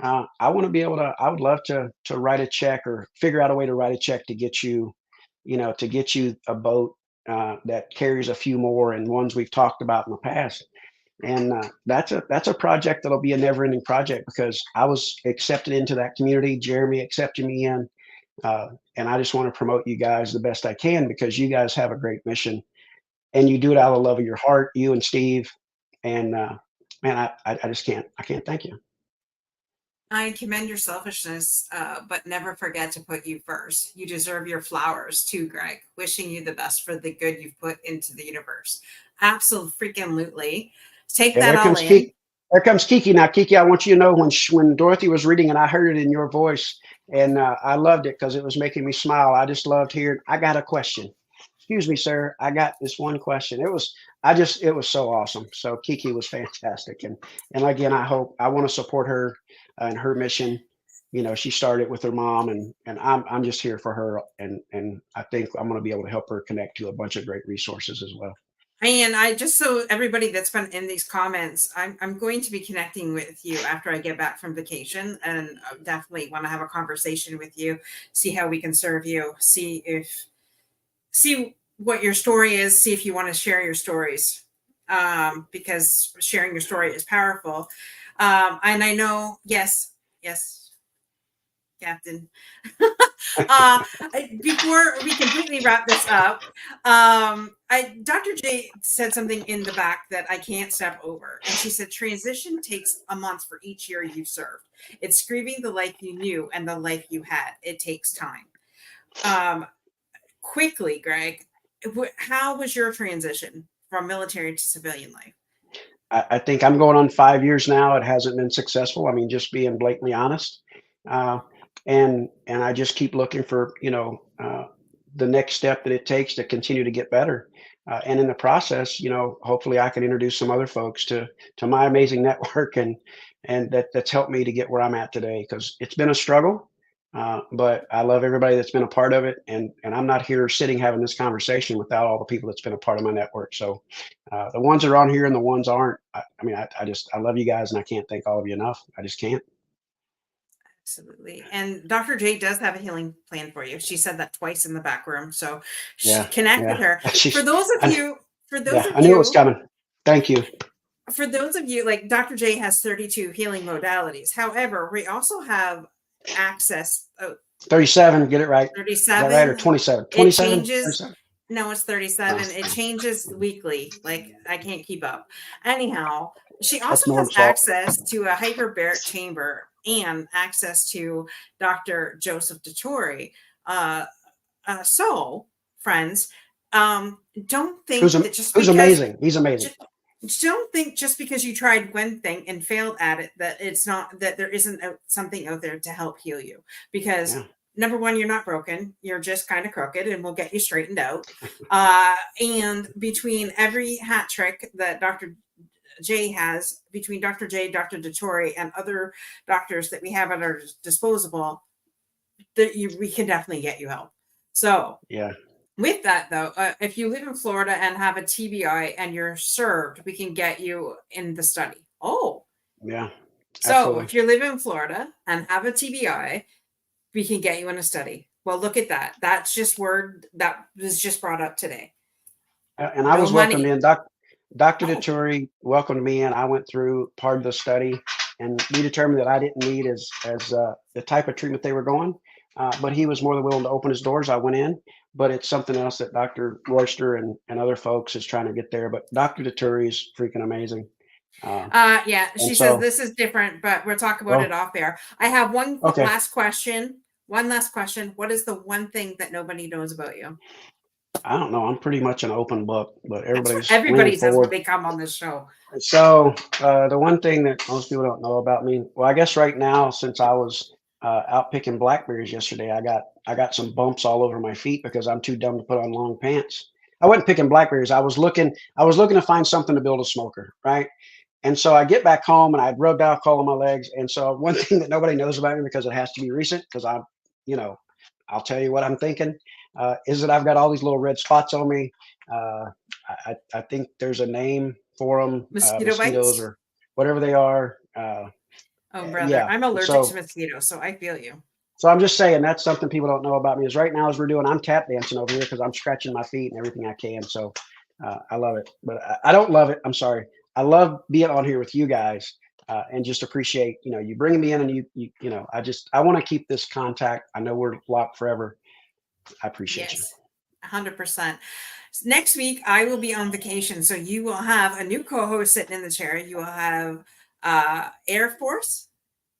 I want to be able to. I would love to write a check or figure out a way to write a check to get you, to get you a boat that carries a few more and ones we've talked about in the past. And that's a project that'll be a never-ending project because I was accepted into that community. Jeremy accepted me in, and I just want to promote you guys the best I can because you guys have a great mission and you do it out of the love of your heart. You and Steve, and man, I just can't thank you. I commend your selfishness, but never forget to put you first. You deserve your flowers too, Greg. Wishing you the best for the good you've put into the universe. Absolutely. Take Yeah, that there all comes in. Kiki. There comes Kiki. Now, Kiki, I want you to know when Dorothy was reading and I heard it in your voice, and I loved it because it was making me smile. I just loved hearing. I got a question. Excuse me, sir. I got this one question. It was so awesome. So Kiki was fantastic, and again, I want to support her and her mission. She started with her mom, and I'm just here for her, and I think I'm going to be able to help her connect to a bunch of great resources as well. And I just, so everybody that's been in these comments, I'm going to be connecting with you after I get back from vacation, and I definitely want to have a conversation with you, see how we can serve you, see what your story is, see if you want to share your stories, because sharing your story is powerful. And I know, yes, Captain. Before we completely wrap this up, Dr. J said something in the back that I can't step over. And she said, transition takes a month for each year you've served. It's grieving the life you knew and the life you had. It takes time. Quickly, Greg, how was your transition from military to civilian life? I think I'm going on 5 years now. It hasn't been successful. I mean, just being blatantly honest. Uh, and I just keep looking for, the next step that it takes to continue to get better. And in the process, hopefully I can introduce some other folks to my amazing network, and that's helped me to get where I'm at today, because it's been a struggle. But I love everybody that's been a part of it, and I'm not here sitting having this conversation without all the people that's been a part of my network. So the ones that are on here and the ones aren't, I mean, I love you guys, and I can't thank all of you enough. I just can't. Absolutely. And Dr. J does have a healing plan for you. She said that twice in the back room. So Yeah, connect with yeah. her. For those of I, you, for those yeah, of I knew it was you, coming. Thank you. for those of you, like Dr. J has 32 healing modalities. However, we also have access. 37, get it right. Is that right? Or 37. 27? It 27? changes. 37? No, it's 37. It changes weekly. Like I can't keep up. Anyhow, she That's also has Norm's fault. access to a hyperbaric chamber and access to Dr. Joseph DeTore. Uh, so, friends, don't think that just Who's because amazing. He's amazing. don't think just because you tried one thing and failed at it that it's not, that there isn't something out there to help heal you, because Yeah. number one, you're not broken, you're just kind of crooked, and we'll get you straightened out. And between every hat trick that Dr. J has, between Dr. J, Dr. DeTore, and other doctors that we have at our disposal, we can definitely get you help. So Yeah. with that, though, if you live in Florida and have a TBI and you're served, we can get you in the study. Oh, Yeah. so Absolutely. if you live in Florida and have a TBI, we can get you in a study. Well, look at that. That's just word that was just brought up today. And I No was welcomed money. in. Dr. Oh, DeTore welcomed me in. I went through part of the study, and we determined that I didn't need as the type of treatment they were going. But he was more than willing to open his doors. I went in, but it's something else that Dr. Royster and other folks is trying to get there. But Dr. DeTore is freaking amazing. Uh, yeah. and She says so, this is different, but we'll talk about it well, off air. I have one okay. last question. One last question. What is the one thing that nobody knows about you? I don't know. I'm pretty much an open book, but That's what everybody's leaning everybody says when forward. they come on this show. So the one thing that most people don't know about me, well, I guess right now, since I was out picking blackberries yesterday, I got some bumps all over my feet because I'm too dumb to put on long pants. I wasn't picking blackberries. I was looking to find something to build a smoker, right? And so I get back home and I'd rubbed alcohol on my legs. And so one thing that nobody knows about me, because it has to be recent, because you know, I'll tell you what I'm thinking, is that I've got all these little red spots on me. Uh, I think there's a name for them, Mosquito mosquitoes bites? or whatever they are. Oh, brother, Yeah. I'm And allergic to so, mosquitoes, so I feel you. so I'm just saying that's something people don't know about me, is right now as we're doing, I'm tap dancing over here because I'm scratching my feet and everything I can. So I love it, but I don't love it. I'm sorry. I love being on here with you guys, and just appreciate, you bringing me in, and I want to keep this contact. I know we're locked forever. I appreciate you. Yes, 100%. Next week, I will be on vacation, so you will have a new co-host sitting in the chair. You will have Air Force,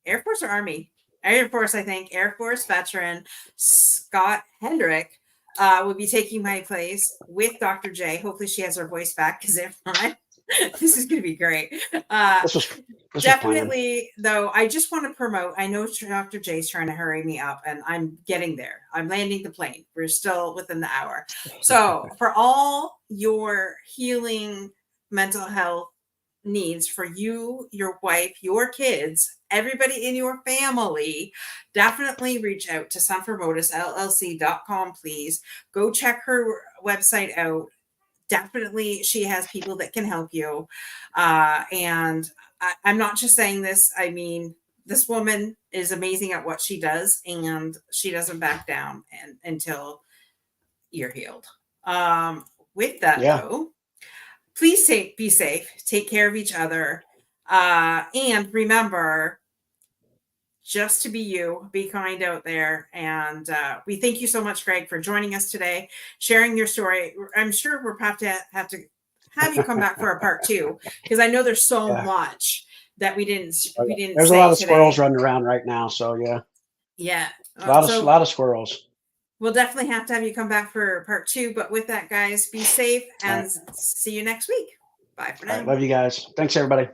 or Army? Air Force, I think. Air Force veteran Scott Hendrick will be taking my place with Dr. J. Hopefully, she has her voice back, because if not, this is going to be great. This was planned. Definitely, though, I just want to promote. I know Dr. J's trying to hurry me up, and I'm getting there. I'm landing the plane. We're still within the hour. So, for all your healing mental health needs for you, your wife, your kids, everybody in your family, definitely reach out to sunformotusllc.com, please. Go check her website out. definitely she has people that can help you. And I'm not just saying this. I mean, this woman is amazing at what she does, and she doesn't back down until you're healed. With that, Yeah. though, please be safe, take care of each other, and remember just to be you, be kind out there. And we thank you so much, Greg, for joining us today, sharing your story. I'm sure we'll have to have you come back for a part 2, because I know there's so Yeah. much that we didn't There's a say lot of today. squirrels running around right now. So yeah, Yeah. a lot So of squirrels. we'll definitely have to have you come back for part 2. But with that, guys, be safe and see you next week. Bye for All now. right. Love you guys. Thanks, everybody.